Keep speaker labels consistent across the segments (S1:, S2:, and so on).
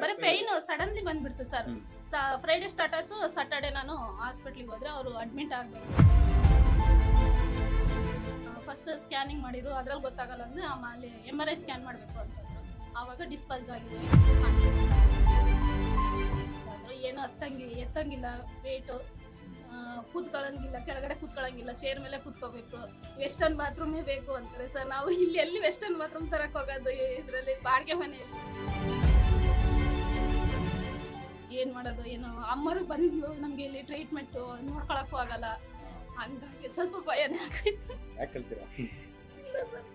S1: ಬರೀ pine suddenly ಬಂದ್ಬಿಡ್ತು sir. Friday start ಆಯ್ತು, ಸಾಟರ್ಡೆ ನಾನು ಹಾಸ್ಪಿಟ್ಲಿಗೆ ಹೋದ್ರೆ ಅವರು ಅಡ್ಮಿಟ್ ಆಗ್ಬೇಕು. ಫಸ್ಟ್ ಸ್ಕ್ಯಾನಿಂಗ್ ಮಾಡಿದ್ರು, ಅದ್ರಲ್ಲಿ ಗೊತ್ತಾಗಲ್ಲ ಅಂದ್ರೆ ಆಮೇಲೆ MRI ಸ್ಕ್ಯಾನ್ ಮಾಡಬೇಕು ಅಂತಂದ್ರು. ಆವಾಗ ಡಿಸ್ಪಲ್ಸ್ ಆಗಿದೆ. ಏನು ಎತ್ತಂಗಿಲ್ಲ, ವೇಟು ಕೂತ್ಕೊಳ್ಳಂಗಿಲ್ಲ, ಕೆಳಗಡೆ ಕೂತ್ಕೊಳ್ಳಂಗಿಲ್ಲ, ಚೇರ್ ಮೇಲೆ ಕೂತ್ಕೋಬೇಕು, ವೆಸ್ಟರ್ನ್ ಬಾತ್ರೂಮೇ ಬೇಕು ಅಂತಾರೆ ಸರ್. ನಾವು ಇಲ್ಲಿ ಎಲ್ಲಿ ವೆಸ್ಟರ್ನ್ ಬಾತ್ರೂಮ್ ತರಕ್ ಹೋಗೋದು, ಇದರಲ್ಲಿ ಬಾಡಿಗೆ ಮನೆಯಲ್ಲಿ ಏನ್ ಮಾಡೋದು ಏನೋ. ಅಮ್ಮರು ಬಂದು ನಮ್ಗೆ ಇಲ್ಲಿ ಟ್ರೀಟ್ಮೆಂಟ್ ನೋಡ್ಕೊಳಕ್ಕೂ ಆಗಲ್ಲ, ಹಂಗಾಗಿ ಸ್ವಲ್ಪ ಭಯನೇ ಆಗೋಯ್ತು.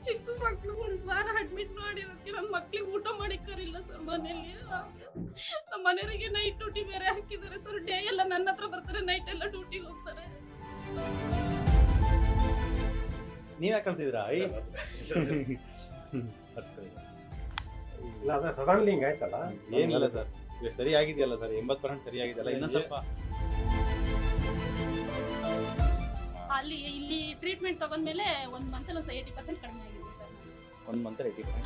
S1: ಚಿಕ್ಕ ಮಕ್ಳು ಒಂದ್ ವಾರ ಅಡ್ಮಿಟ್ ಮಾಡಿರೋದಕ್ಕೆ ನಮ್ಮ ಮಕ್ಳಿಗೆ ಊಟ ಮಾಡಿಕ್ಕರಿಲ್ಲ ಸರ್ ಮನೇಲಿ. ನಮ್ಮ ಮನೆಯವರಿಗೆ ನೈಟ್ ಡ್ಯೂಟಿ ಬೇರೆ ಹಾಕಿದ್ದಾರೆ ಸರ್. ಡೇ ಎಲ್ಲ ನನ್ನ ಹತ್ರ ಬರ್ತಾರೆ, ನೈಟ್ ಎಲ್ಲ ಡ್ಯೂಟಿಗೆ ಹೋಗ್ತಾರೆ.
S2: ನೀವ್ ಯಾಕೆ ಕಲ್ತಿದ್ರಾ?
S3: ಇಲ್ಲ ಅದ ಸಡನ್ಲಿ ಹಿಂಗ್ ಆಯ್ತಲ್ಲ.
S2: ಏನಿಲ್ಲ ಸರ್, ಇವಾಗ ಸರಿ ಆಗಿದೆಯಲ್ಲ ಸರ್, 80% ಸರಿ ಆಗಿದೆಯಲ್ಲ, ಇನ್ನೊಂದ್ ಸ್ವಲ್ಪ
S1: ಅಲ್ಲಿ ಇಲ್ಲಿ ಟ್ರೀಟ್ಮೆಂಟ್ ತಗೊಂಡ್ಮೇಲೆ ಒಂದ್ ಮಂತಲ್ಲಿ ಒಂದು 80% ಕಡಿಮೆ ಆಗಿದೆ ಸರ್.
S2: 1 ಮಂತ್ 80%.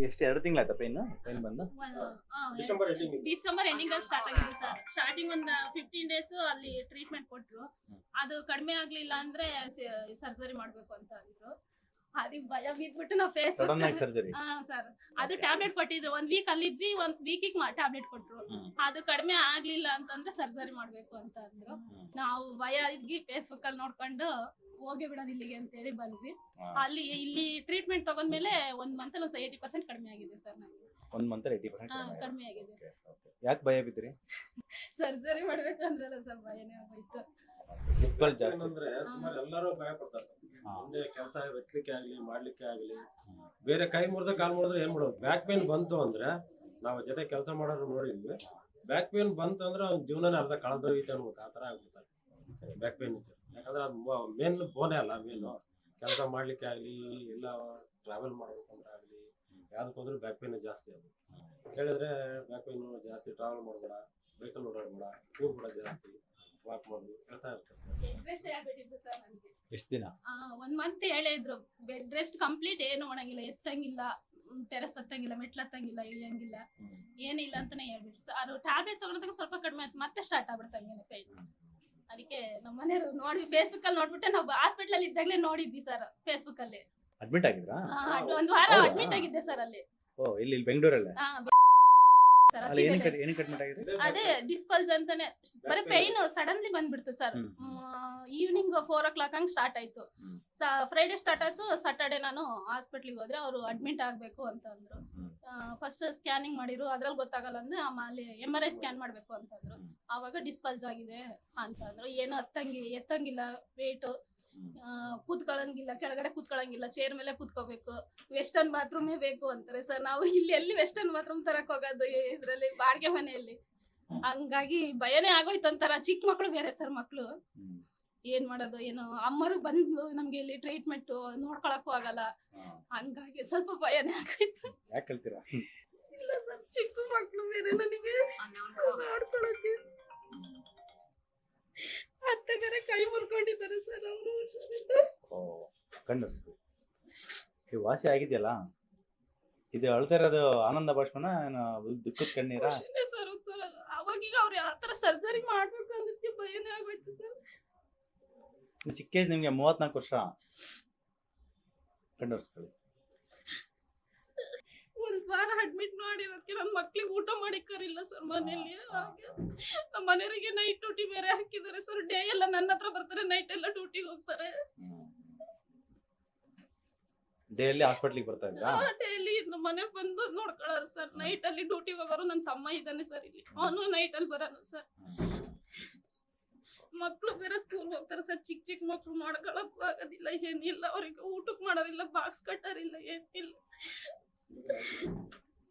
S2: ಎಷ್ಟು 2 ತಿಂಗಳಾಯ್ತಾ ಪೈನ್ ಬಂದು?
S1: ಡಿಸೆಂಬರ್ ಎಂಡಿಂಗ್ ಅಲ್ಲಿ ಸ್ಟಾರ್ಟ್ ಆಗಿದೆ ಸರ್. ಸ್ಟಾರ್ಟಿಂಗ್ ಒಂದು 15 ಡೇಸ್ ಅಲ್ಲಿ ಟ್ರೀಟ್ಮೆಂಟ್ ಕೊಟ್ರು. ಅದು ಕಡಿಮೆ ಆಗ್ಲಿಲ್ಲ ಅಂದ್ರೆ ಸರ್ಜರಿ ಮಾಡ್ಬೇಕು ಅಂತ ಅಂದ್ರು. ಅದಕ್ಕೆ ಭಯ ಬಿದ್ಬಿಟ್ಟು ನಾವು
S2: ಸಡನ್ ಆಗಿ ಸರ್ಜರಿ.
S1: ಸರ್ ಅದು ಟ್ಯಾಬ್ಲೆಟ್ ಕೊಟ್ಟಿದ್ರು. 1 ವೀಕ್ ಅಲ್ಲಿದ್ವಿ, 1 ವೀಕಿಗೆ ಟ್ಯಾಬ್ಲೆಟ್ ಕೊಟ್ರು. ಅದು ಕಡಿಮೆ ಆಗ್ಲಿಲ್ಲ ಅಂತಂದ್ರೆ ಸರ್ಜರಿ ಮಾಡ್ಬೇಕು ಅಂತ ಅಂದ್ರು. ನಾವು ಭಯ ಇದ್ಗಿ ಫೇಸ್ಬುಕ್ ಅಲ್ಲಿ ನೋಡ್ಕೊಂಡು ಹೋಗಿ ಬಿಡೋದು ಇಲ್ಲಿಗೆ ಅಂತೇಳಿ ಬಂದ್ವಿ. ಅಲ್ಲಿ ಇಲ್ಲಿ ಟ್ರೀಟ್ಮೆಂಟ್ ತಗೊಂಡ್ಮೇಲೆ 1 ಮಂತಲ್ಲಿ ಒಂದು 80% ಕಡಿಮೆ ಆಗಿದೆ ಸರ್. ನನಗೆ
S2: 1 ಮಂತ್ 80%
S1: ಕಡಿಮೆ ಆಗಿದೆ.
S2: ಯಾಕೆ ಭಯ ಬಿದ್ರಿ?
S1: ಸರ್ಜರಿ ಮಾಡ್ಬೇಕು ಅಂದ್ರಲ್ಲ ಸರ್, ಭಯನೇ ಆಗೋಯ್ತು.
S2: ಡಿಸ್ಪಲ್ ಜಾಸ್ತಿ
S3: ಅಂದ್ರೆ ಸುಮಾರು ಎಲ್ಲರೂ ಭಯ ಪಡ್ತಾರೆ ಸರ್. ಮುಂದೆ ಕೆಲಸ ಎತ್ತಲಿಕ್ಕೆ ಆಗ್ಲಿ ಮಾಡ್ಲಿಕ್ಕೆ ಆಗ್ಲಿ, ಬೇರೆ ಕೈ ಮುರಿದ ಕಾಲ್ ಮುರಿದ್ರೆ ಏನ್ ಮಾಡೋದು? ಬ್ಯಾಕ್ ಪೇನ್ ಬಂತು ಅಂದ್ರೆ ನಾವು ಜೊತೆ ಕೆಲಸ ಮಾಡೋರು ನೋಡಿದ್ವಿ. ಬ್ಯಾಕ್ ಪೇನ್ ಬಂತು ಅಂದ್ರೆ ಅವ್ನ ಜೀವನನೇ ಅರ್ಧ ಕಳೆದೋಗಿತ್ತು ಅನ್ಬೇಕು, ಆ ತರ ಆಗ್ಬಿಡ್ತಾರೆ ಬ್ಯಾಕ್ ಪೇನ್ ಇತ್ತು. ಯಾಕಂದ್ರೆ ಅದು ಮೇನ್ ಬೋನೇ ಅಲ್ಲ. ಮೇನು ಕೆಲಸ ಮಾಡ್ಲಿಕ್ಕೆ ಆಗ್ಲಿ, ಎಲ್ಲ ಟ್ರಾವೆಲ್ ಮಾಡ್ಬೇಕಂದ್ರೆ ಆಗ್ಲಿ, ಯಾವ್ದಕ್ಕೆ ಹೋದ್ರೆ ಬ್ಯಾಕ್ ಪೇನ್ ಜಾಸ್ತಿ. ಅದು ಹೇಳಿದ್ರೆ ಬ್ಯಾಕ್ ಪೇನ್ ಜಾಸ್ತಿ, ಟ್ರಾವೆಲ್ ಮಾಡಬೇಡ, ವೆಹಿಕಲ್ ಓಡಾಡಬೇಡ, ಕೂರ್ಬೇಡ, ಜಾಸ್ತಿ ವಾಕ್ ಮಾಡೋದು ಹೇಳ್ತಾ ಇರ್ತಾರೆ.
S2: ಎಷ್ಟು ದಿನ?
S1: 1 ಮಂತ್ ಹೇಳಿದ್ರು ಬೆಡ್ ರೆಸ್ಟ್ ಕಂಪ್ಲೀಟ್. ಏನು ಮಾಡಂಗಿಲ್ಲ, ಎತ್ತಂಗಿಲ್ಲ, ಟೆರೆಸ್ ಹತ್ತಂಗಿಲ್ಲ, ಮೆಟ್ಲು ಹತ್ತಂಗಿಲ್ಲ, ಇಳಿಯಂಗಿಲ್ಲ, ಏನಿಲ್ಲ ಅಂತಾನೆ ಹೇಳ್ಬಿಟ್ರು ಸರ್. ಅದು ಟ್ಯಾಬ್ಲೆಟ್ ತಗೊಂಡಾಗ ಸ್ವಲ್ಪ ಕಡಿಮೆ ಆಯ್ತು, ಮತ್ತೆ ಸ್ಟಾರ್ಟ್ ಆಗ್ಬಿಡ್ತಂಗೆ ಪೇನ್. ಅದಕ್ಕೆ ನಮ್ಮ ಮನೆಯವರು ನೋಡಿ ಫೇಸ್ಬುಕ್ ಅಲ್ಲಿ ನೋಡ್ಬಿಟ್ಟೆ, ನಾವು ಹಾಸ್ಪಿಟಲ್ ಅಲ್ಲಿ ಇದ್ದಾಗಲೇ ನೋಡಿದ್ವಿ ಸರ್. ಫೇಸ್ಬುಕ್ ಅಲ್ಲಿ
S2: ಅಡ್ಮಿಟ್ ಆಗಿದ್ರಾ?
S1: 1 ವಾರ ಅಡ್ಮಿಟ್ ಆಗಿದ್ದೆ ಸರ್ ಅಲ್ಲಿ.
S2: ಓ, ಇಲ್ಲಿ ಬೆಂಗಳೂರಲ್ಲೇ? ಅಲ್ಲಿ ಏನಕ್ಕೆ ಅಡ್ಮಿಟ್ ಆಗಿದ್ರಿ?
S1: ಅದೇ ಡಿಸ್ಪಲ್ಸ್ ಅಂತಾನೆ. ಬರೀ ಪೈನ್ ಸಡನ್ಲಿ ಬಂದ್ಬಿಡ್ತು ಸರ್. ಈವ್ನಿಂಗ್ 4 o'clock ಹಂಗ್ ಸ್ಟಾರ್ಟ್ ಆಯ್ತು. ಫ್ರೈಡೆ ಸ್ಟಾರ್ಟ್ ಆಯ್ತು, ಸಾಟರ್ಡೆ ನಾನು ಹಾಸ್ಪಿಟ್ಲಿಗೆ ಹೋದ್ರೆ ಅವರು ಅಡ್ಮಿಟ್ ಆಗ್ಬೇಕು ಅಂತ ಅಂದ್ರು. ಫಸ್ಟ್ ಸ್ಕ್ಯಾನಿಂಗ್ ಮಾಡಿದ್ರು, ಅದ್ರಲ್ಲಿ ಗೊತ್ತಾಗಲ್ಲ ಅಂದ್ರೆ ಆಮೇಲೆ MRI ಸ್ಕ್ಯಾನ್ ಮಾಡ್ಬೇಕು ಅಂತಂದ್ರು. ಆವಾಗ ಡಿಸ್ಪಲ್ಸ್ ಆಗಿದೆ ಅಂತಂದ್ರು. ಏನು ಎತ್ತಂಗಿಲ್ಲ, ವೇಟು ಕೂತ್ಕೊಳ್ಳಂಗಿಲ್ಲ, ಕೆಳಗಡೆ ಕೂತ್ಕೊಳ್ಳಂಗಿಲ್ಲ, ಚೇರ್ ಮೇಲೆ ಕೂತ್ಕೋಬೇಕು, ವೆಸ್ಟರ್ನ್ ಬಾತ್ರೂಮೇ ಬೇಕು ಅಂತಾರೆ ಸರ್. ನಾವು ಇಲ್ಲಿ ಎಲ್ಲಿ ವೆಸ್ಟರ್ನ್ ಬಾತ್ರೂಮ್ ತರಕ್ ಹೋಗೋದು, ಇದರಲ್ಲಿ ಬಾಡಿಗೆ ಮನೆಯಲ್ಲಿ, ಹಂಗಾಗಿ ಭಯನೇ ಆಗೋಯ್ತು ಒಂಥರ. ಚಿಕ್ಕ ಮಕ್ಳು ಬೇರೆ ಸರ್ ಮಕ್ಳು, ಏನ್ ಮಾಡೋದು ಏನೋ. ಅಮ್ಮರು ಬಂದು ನಮ್ಗೆ ಇಲ್ಲಿ ಟ್ರೀಟ್ಮೆಂಟ್ ನೋಡ್ಕೊಳಕ್ಕೂ ಆಗಲ್ಲ, ಹಂಗಾಗಿ ಸ್ವಲ್ಪ ಭಯನೇ ಆಗೋಯ್ತು.
S2: ಯಾಕೆ ಕಲ್ತಿರಾ?
S1: ಇಲ್ಲ ಸರ್, ಚಿಕ್ಕ ಮಕ್ಳು ಬೇರೆ ನನಗೆ ನೋಡ್ಕೊಳಕ್ಕೆ. ಅತ್ತೆ ಬೇರೆ ಕೈ ಮುರ್ಕೊಂಡಿದ್ದಾರೆ ಸರ್ ಅವರು.
S2: ಓ, ಕಣ್ಣರ್ಸ್ಕೊ. ಇದು ವಾಸಿ ಆಗಿದೆಯಲ್ಲ, ಇದು ಅಳ್ತಾ ಇರೋದು ಆನಂದ ಬಾಷ್ಪನ ದುಃಖದ ಕಣ್ಣೀರಾ?
S1: ಸರ್ ಅವಾಗೀಗ ಅವ್ರು ಯಾವ ತರ ಸರ್ಜರಿ ಮಾಡ್ಬೇಕು ಅನ್ನೋದಕ್ಕೆ ಭಯನೇ ಆಗೋಯ್ತು ಸರ್.
S2: ಚಿಕ್ಕ ಏಜ್ ನಿಮ್ಗೆ 34 ವರ್ಷ. ಕಣ್ಣರ್ಸ್ಕೊಳ್ಳಿ.
S1: 1 ವಾರ ಅಡ್ಮಿಟ್ ಮಾಡಿರೋದಕ್ಕೆ ನಮ್ಮ ಮಕ್ಳಿಗೆ ಊಟ ಮಾಡಿಕ್ಕರಿಲ್ಲ ಸರ್ ಮನೇಲಿ. ನಮ್ಮ ಮನೆಯವರಿಗೆ ನೈಟ್ ಡ್ಯೂಟಿ ಬೇರೆ ಹಾಕಿದ್ದಾರೆ ಸರ್. ಡೇ ಎಲ್ಲ ನನ್ನ ಹತ್ರ ಬರ್ತಾರೆ, ನೈಟ್ ಎಲ್ಲ ಡ್ಯೂಟಿಗೆ ಹೋಗ್ತಾರೆ.
S2: ಡೈಲಿ ಹಾಸ್ಪಿಟ್ಲಿಗೆ ಬರ್ತಾ ಇದ್ರಾ?
S1: ಡೈಲಿ ನಮ್ಮ ಮನೆಗೆ ಬಂದು ನೋಡ್ಕೊಳ್ಳೋರು ಸರ್. ನೈಟ್ ಅಲ್ಲಿ ಡ್ಯೂಟಿಗೆ ಹೋಗೋರು. ನನ್ನ ತಮ್ಮ ಇದ್ದಾನೆ ಸರ್ ಇಲ್ಲಿ, ಅವನು ನೈಟ್ ಅಲ್ಲಿ ಬರೋನು ಸರ್. ಮಕ್ಳು ಬೇರೆ ಸ್ಕೂಲ್ ಹೋಗ್ತಾರೆ ಸರ್. ಚಿಕ್ಕ ಮಕ್ಳು ಮಾಡ್ಕೊಳಕ್ಕೂ ಆಗೋದಿಲ್ಲ, ಏನಿಲ್ಲ. ಅವ್ರಿಗೆ ಊಟಕ್ಕೆ ಮಾಡೋರಿಲ್ಲ, ಬಾಕ್ಸ್ ಕಟ್ಟೋರಿಲ್ಲ, ಏನಿಲ್ಲ.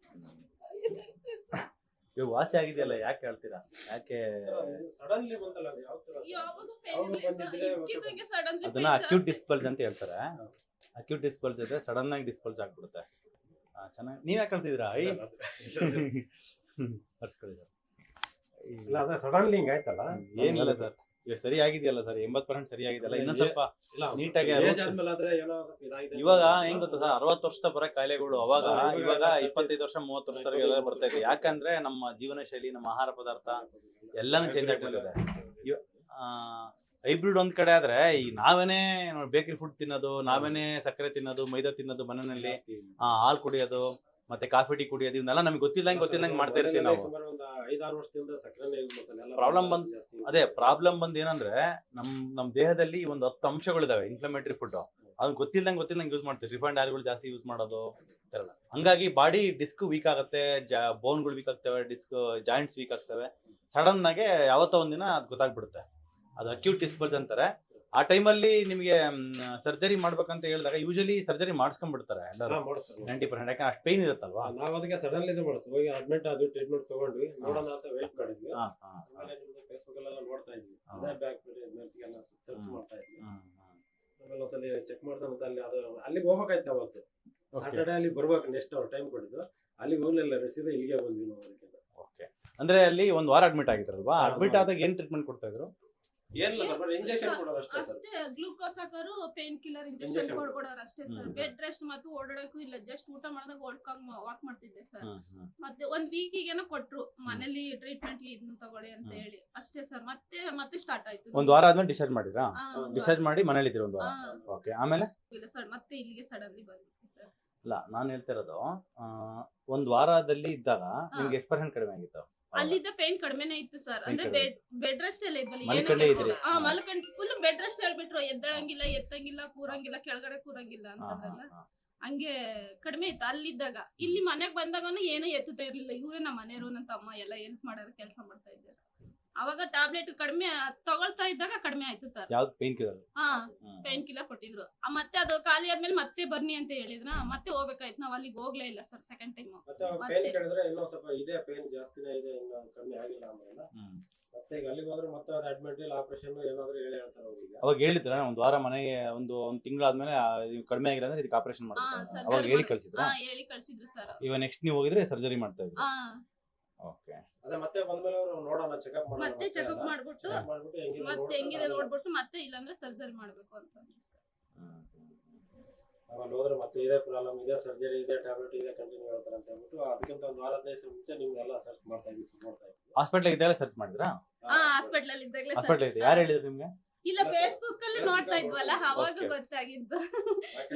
S2: ಇವಾಗ ವಾಸಿ ಆಗಿದೆಯಲ್ಲ, ಯಾಕೆ ಹೇಳ್ತೀರಾ? ಯಾಕೆ
S3: ಸಡನ್ಲಿ ಬಂತಲ್ಲ, ಅದು ಯಾವ ತರ
S1: ಯಾವಾಗ ಪೇನ್ ಇಲ್ಲ ಸರ್, ಇಕ್ಕಿದಂಗೆ ಸಡನ್ಲಿ
S2: ಅದನ್ನ ಅಕ್ಯೂಟ್ ಡಿಸ್ಪಲ್ಸ್ ಅಂತ ಹೇಳ್ತಾರೆ. ಅಕ್ಯೂಟ್ ಡಿಸ್ಪಲ್ಸ್ ಇದ್ರೆ ಸಡನ್ ಆಗಿ ಡಿಸ್ಪಲ್ಸ್ ಆಗ್ಬಿಡುತ್ತೆ. ಚೆನ್ನಾಗಿ. ನೀವ್ ಯಾಕೆ ಕಲ್ತಿದ್ದೀರಾ? ಬರ್ಸ್ಕೊಳ್ಳಿ ಸರ್.
S3: ಇಲ್ಲ ಅದೇ ಸಡನ್ಲಿ ಹಿಂಗ್ ಆಯ್ತಲ್ಲ.
S2: ಏನಿಲ್ಲ ಸರ್, ಈಗ ಸರಿ ಆಗಿದೆಯಲ್ಲ ಸರ್, 80% ಸರಿ ಆಗಿದೆಯಲ್ಲ, ಇನ್ನೊಂದ್ ಸ್ವಲ್ಪ
S3: ಇಲ್ಲ
S2: ನೀಟಾಗಿ
S3: ಏಜ್ ಆದ್ಮೇಲೆ ಆದ್ರೆ ಏನೋ ಸ್ವಲ್ಪ ಇದಾಗಿದೆ.
S2: ಇವಾಗ ಹೆಂಗ್ ಗೊತ್ತಾ ಸರ್, 60 ವರ್ಷದ ಬರೋ ಕಾಯಿಲೆಗಳು ಅವಾಗ ಇವಾಗ 25 ವರ್ಷ 30 ವರ್ಷದವರೆಗೆಲ್ಲ ಬರ್ತಾ ಇದೆ. ಯಾಕಂದ್ರೆ ನಮ್ಮ ಜೀವನ ಶೈಲಿ, ನಮ್ಮ ಆಹಾರ ಪದಾರ್ಥ ಎಲ್ಲಾನು ಚೇಂಜ್ ಆಗ್ಬಿಟ್ಟಿದೆ. ಹೈಬ್ರಿಡ್ ಒಂದ್ ಕಡೆ ಆದ್ರೆ ಈ ನಾವೇನೇ ಬೇಕರಿ ಫುಡ್ ತಿನ್ನೋದು, ನಾವೇನೇ ಸಕ್ಕರೆ ತಿನ್ನೋದು, ಮೈದಾ ತಿನ್ನೋದು, ಮನೆಯಲ್ಲಿ ಹಾಲು ಕುಡಿಯೋದು, ಮತ್ತೆ ಕಾಫಿ ಟೀ ಕುಡಿಯೋದು, ಇವನ್ನೆಲ್ಲ ನಮ್ಗೆ ಗೊತ್ತಿಲ್ಲಂಗೆ ಮಾಡ್ತಾ ಇರ್ತೀವಿ ನಾವು.
S3: ಸುಮಾರು ಒಂದು 5-6 ವರ್ಷದಿಂದ ಸಕ್ಕರೆನೇ ಯೂಸ್ ಮಾಡ್ತಾರೆ ಎಲ್ಲ.
S2: ಪ್ರಾಬ್ಲಮ್ ಬಂದ್ ಏನಂದ್ರೆ ನಮ್ ದೇಹದಲ್ಲಿ ಒಂದು 10 ಅಂಶಗಳಿದಾವೆ ಇನ್ಫ್ಲಮೇಟರಿ ಫುಡ್, ಅದನ್ನ ಗೊತ್ತಿಲ್ಲಂಗೆ ಯೂಸ್ ಮಾಡ್ತೀವಿ. ರಿಫೈಂಡ್ ಆಯಿಲ್ಗಳು ಜಾಸ್ತಿ ಯೂಸ್ ಮಾಡೋದು ಇರಲ್ಲ. ಹಂಗಾಗಿ ಬಾಡಿ ಡಿಸ್ಕ್ ವೀಕ್ ಆಗುತ್ತೆ, ಬೋನ್ಗಳು ವೀಕ್ ಆಗ್ತವೆ, ಡಿಸ್ಕ್ ಜಾಯಿಂಟ್ಸ್ ವೀಕ್ ಆಗ್ತವೆ. ಸಡನ್ ಆಗಿ ಯಾವತ್ತೋ ಒಂದಿನ ಅದು ಗೊತ್ತಾಗ್ಬಿಡುತ್ತೆ. ಅದು ಅಕ್ಯೂಟ್ ಡಿಸ್ಕ್ ಬಲ್ಜ್ ಅಂತಾರೆ. ಆ ಟೈಮಲ್ಲಿ ನಿಮಗೆ ಸರ್ಜರಿ ಮಾಡ್ಬೇಕಂತ ಹೇಳಿದಾಗ ಯೂಶಲಿ ಸರ್ಜರಿ ಮಾಡಿಸ್ಕೊಂಡ್ಬಿಡ್ತಾರೆ ಎಲ್ಲರೂ 90%. ಯಾಕಂದ್ರೆ ಅಷ್ಟು ಪೈನ್ ಇರುತ್ತಲ್ವಾ.
S3: ನಾವು ಅದಕ್ಕೆ ಸಡನ್ಲಿ ಇದು ಮಾಡಿಸ್ತೀವಿ. ಹೋಗಿ ಅಡ್ಮಿಟ್ ಅದು ಟ್ರೀಟ್ಮೆಂಟ್ ತಗೊಂಡ್ವಿ, ನೋಡೋಣ ಅಂತ ವೇಟ್ ಮಾಡಿದ್ವಿ. ಆಮೇಲೆ ನಿಮ್ದು ಫೇಸ್ಬುಕ್ ಅಲ್ಲೆಲ್ಲ ನೋಡ್ತಾ ಇದ್ವಿ, ಅದೇ ಬ್ಯಾಕ್ ಎಲ್ಲ ಸರ್ಚ್ ಮಾಡ್ತಾ ಇದ್ವಿ. ಆಮೇಲೆ ಒಂದ್ಸಲಿ ಚೆಕ್ ಮಾಡ್ತಾ ಮತ್ತೆ ಅಲ್ಲಿಗೆ ಹೋಗ್ಬೇಕಾಯ್ತು. ಅವತ್ತು ಸಾಟರ್ಡೆ ಅಲ್ಲಿ ಬರ್ಬೇಕು, ನೆಕ್ಸ್ಟ್ ಅವ್ರು ಟೈಮ್ ಕೊಟ್ಟಿದ್ದು. ಅಲ್ಲಿಗೆ ಹೋಗ್ಲಿಲ್ಲ, ಸೀದಾ ಇಲ್ಲಿಗೆ ಬಂದ್ವಿ ನಾವು. ಅದಕ್ಕೆ
S2: ಓಕೆ, ಅಂದ್ರೆ ಅಲ್ಲಿ ಒಂದ್ ವಾರ ಅಡ್ಮಿಟ್ ಆಗಿದ್ರಲ್ವಾ? ಅಡ್ಮಿಟ್ ಆದಾಗ ಏನ್ ಟ್ರೀಟ್ಮೆಂಟ್ ಕೊಡ್ತಾ ಇದ್ರು?
S3: ಏನಿಲ್ಲ ಸರ್, ಇಂಜೆಕ್ಷನ್ ಕೊಡೋರು ಅಷ್ಟೇ ಸರ್.
S1: ಅಷ್ಟೇ, ಗ್ಲೂಕೋಸ್ ಹಾಕೋರು, ಪೇನ್ ಕಿಲ್ಲರ್ ಇಂಜೆಕ್ಷನ್ ಕೊಡೋರು ಅಷ್ಟೇ ಸರ್. ಬೆಡ್ ರೆಸ್ಟ್ ಮತ್ತು ಓಡಾಡಕ್ಕೂ ಇಲ್ಲ, ಜಸ್ಟ್ ಊಟ ಮಾಡಿದಾಗ ವಾಕ್ ಮಾಡ್ತಿದ್ದೆ ಸರ್. ಮತ್ತೆ ಒಂದ್ ವೀಕಿಗೇನೋ ಕೊಟ್ರು, ಮನೇಲಿ ಟ್ರೀಟ್ಮೆಂಟ್ ಇದನ್ನ ತಗೊಳ್ಳಿ ಅಂತ ಹೇಳಿ ಅಷ್ಟೇ ಸರ್. ಮತ್ತೆ ಸ್ಟಾರ್ಟ್ ಆಯ್ತು.
S2: ಒಂದ್ ವಾರ ಆದ್ಮೇಲೆ ಡಿಸ್ಚಾರ್ಜ್ ಮಾಡಿದ್ರಾ? ಡಿಸ್ಚಾರ್ಜ್ ಮಾಡಿ ಮನೇಲಿ ಇದ್ರಿ ಒಂದ್ ವಾರ. ಓಕೆ, ಆಮೇಲೆ
S1: ಇಲ್ಲ ಸರ್, ಮತ್ತೆ ಇಲ್ಲಿಗೆ ಸಡನ್ಲಿ ಬಂದಿದ್ವಿ ಸರ್.
S2: ಇಲ್ಲ, ನಾನು ಹೇಳ್ತಿರೋದು ಒಂದ್ ವಾರದಲ್ಲಿ ಇದ್ದಾಗ ನಿಮ್ಗೆ ಎಷ್ಟು % ಕಡಿಮೆ ಆಗಿತ್ತು?
S1: ಅಲ್ಲಿದ್ದ ಪೇನ್ ಕಡಿಮೆನೇ ಇತ್ತು ಸರ್. ಅಂದ್ರೆ ಬೆಡ್ ರೆಸ್ಟ್ ಎಲ್ಲ ಇದ್ವಲ್ಲ, ಮಲ್ಕಂಡ್ ಫುಲ್ ಬೆಡ್ ರೆಸ್ಟ್ ಹೇಳ್ಬಿಟ್ರು. ಎದ್ದಳಂಗಿಲ್ಲ, ಎತ್ತಂಗಿಲ್ಲ, ಕೂರಂಗಿಲ್ಲ, ಕೆಳಗಡೆ ಕೂರಂಗಿಲ್ಲ ಅಂತಂದ್ರಲ್ಲ, ಹಂಗೆ ಕಡಿಮೆ ಇತ್ತು ಅಲ್ಲಿದ್ದಾಗ. ಇಲ್ಲಿ ಮನೆಗ್ ಬಂದಾಗನು ಏನು ಎತ್ತುತ್ತಾ ಇರ್ಲಿಲ್ಲ. ಇವ್ರೆ ನಮ್ಮ ಮನೆಯವರು, ನನ್ನ ತಮ್ಮ ಎಲ್ಲ ಹೆಲ್ಪ್ ಮಾಡೋರು, ಕೆಲಸ ಮಾಡ್ತಾ ಇದ್ದಾರೆ. ಅವಾಗ ಟ್ಯಾಬ್ಲೆಟ್ ಕಡಿಮೆ ತಗೊಳ್ತಾ ಇದ್ದಾಗ ಕಡಿಮೆ ಆಯ್ತು ಸರ್.
S2: ಯಾವ್ದು ಪೇನ್ ಕಿಲ್ಲರ್?
S1: ಪೇನ್ ಕಿಲ್ಲರ್ ಕೊಟ್ಟಿದ್ರು. ಮತ್ತೆ ಅದು ಖಾಲಿ ಆದ್ಮೇಲೆ ಮತ್ತೆ ಬರ್ನಿ ಅಂತ ಹೇಳಿದ್ರ, ಮತ್ತೆ ಹೋಗ್ಬೇಕಾಯ್ತು. ನಾವ್ ಅಲ್ಲಿಗೆ ಹೋಗ್ಲೇ ಇಲ್ಲ ಸರ್ ಸೆಕೆಂಡ್ ಟೈಮ್.
S3: ಪೇನ್ ಕೇಳಿದ್ರೆ ಇನ್ನೂ ಸ್ವಲ್ಪ ಇದೆ, ಪೇನ್ ಜಾಸ್ತಿನೇ ಇದೆ, ಇನ್ನು ಕಡಿಮೆ ಆಗಿಲ್ಲ ಅಂದ್ರೆ ಮತ್ತೆ ಈಗ ಅಲ್ಲಿಗೆ ಹೋದ್ರೆ ಮತ್ತೆ ಅದು ಅಡ್ಮಿಟ್ ಇಲ್ಲ, ಆಪರೇಷನ್ ಏನಾದ್ರು ಹೇಳ್ತಾರೆ ಅವ್ರಿಗೆ.
S2: ಅವಾಗ ಹೇಳಿದ್ರ ಒಂದ್ ವಾರ ಮನೆಗೆ ಒಂದು ತಿಂಗಳಾದ್ಮೇಲೆ ಕಡಿಮೆ ಆಗಿಲ್ಲ ಅಂದ್ರೆ ಇದಕ್ಕೆ ಆಪರೇಷನ್ ಮಾಡ್ತಾರೆ ಅವಾಗ ಹೇಳಿ ಕಳ್ಸಿದ್ರ?
S1: ಹೇಳಿ ಕಳ್ಸಿದ್ರು ಸರ್.
S2: ಇವಾಗ ನೆಕ್ಸ್ಟ್ ನೀವು ಹೋಗಿದ್ರೆ ಸರ್ಜರಿ ಮಾಡ್ತಾ ಇದ್ರು. ಓಕೆ,
S3: ಅದೇ ಮತ್ತೆ ಬಂದ್ಮೇಲೆ ಅವರು ನೋಡೋಣ, ಚೆಕಪ್ ಮಾಡೋಣ,
S1: ಮತ್ತೆ ಚೆಕಪ್ ಮಾಡ್ಬಿಟ್ಟು ಮತ್ತೆ ಹೆಂಗಿದೆ ನೋಡ್ಬಿಟ್ಟು ಮತ್ತೆ ಇಲ್ಲಾಂದ್ರೆ ಸರ್ಜರಿ ಮಾಡ್ಬೇಕು ಅಂತ ಸರ್.
S3: ಆಮೇಲೆ ಹೋದ್ರೆ ಮತ್ತೆ ಇದೇ ಪ್ರಾಬ್ಲಮ್ ಇದೆ, ಸರ್ಜರಿ ಇದೆ, ಟ್ಯಾಬ್ಲೆಟ್ ಇದೆ, ಕಂಟಿನ್ಯೂ ಹೇಳ್ತಾರೆ ಅಂತ ಹೇಳ್ಬಿಟ್ಟು ಅದಕ್ಕಿಂತ ಒಂದು ವಾರ 15 ದಿವಸ ಮುಂಚೆ ನಿಮ್ಗೆಲ್ಲ ಸರ್ಚ್ ಮಾಡ್ತಾ ಇದ್ದೀವಿ, ನೋಡ್ತಾ ಇದ್ದೀವಿ.
S2: ಹಾಸ್ಪಿಟಲ್ ಇದ್ದಾಗಲೇ ಸರ್ಚ್ ಮಾಡಿದ್ರಾ?
S1: ಹಾಸ್ಪಿಟಲ್ ಅಲ್ಲಿ ಇದ್ದಾಗಲೇ
S2: ಹಾಸ್ಪಿಟಲ್ ಇದೆ. ಯಾರು ಹೇಳಿದ್ರು ನಿಮ್ಗೆ?
S1: ಇಲ್ಲ, ಫೇಸ್ಬುಕ್ ಅಲ್ಲಿ ನೋಡ್ತಾ ಇದ್ವಲ್ಲ, ಅವಾಗ ಗೊತ್ತಾಗಿದ್ದು.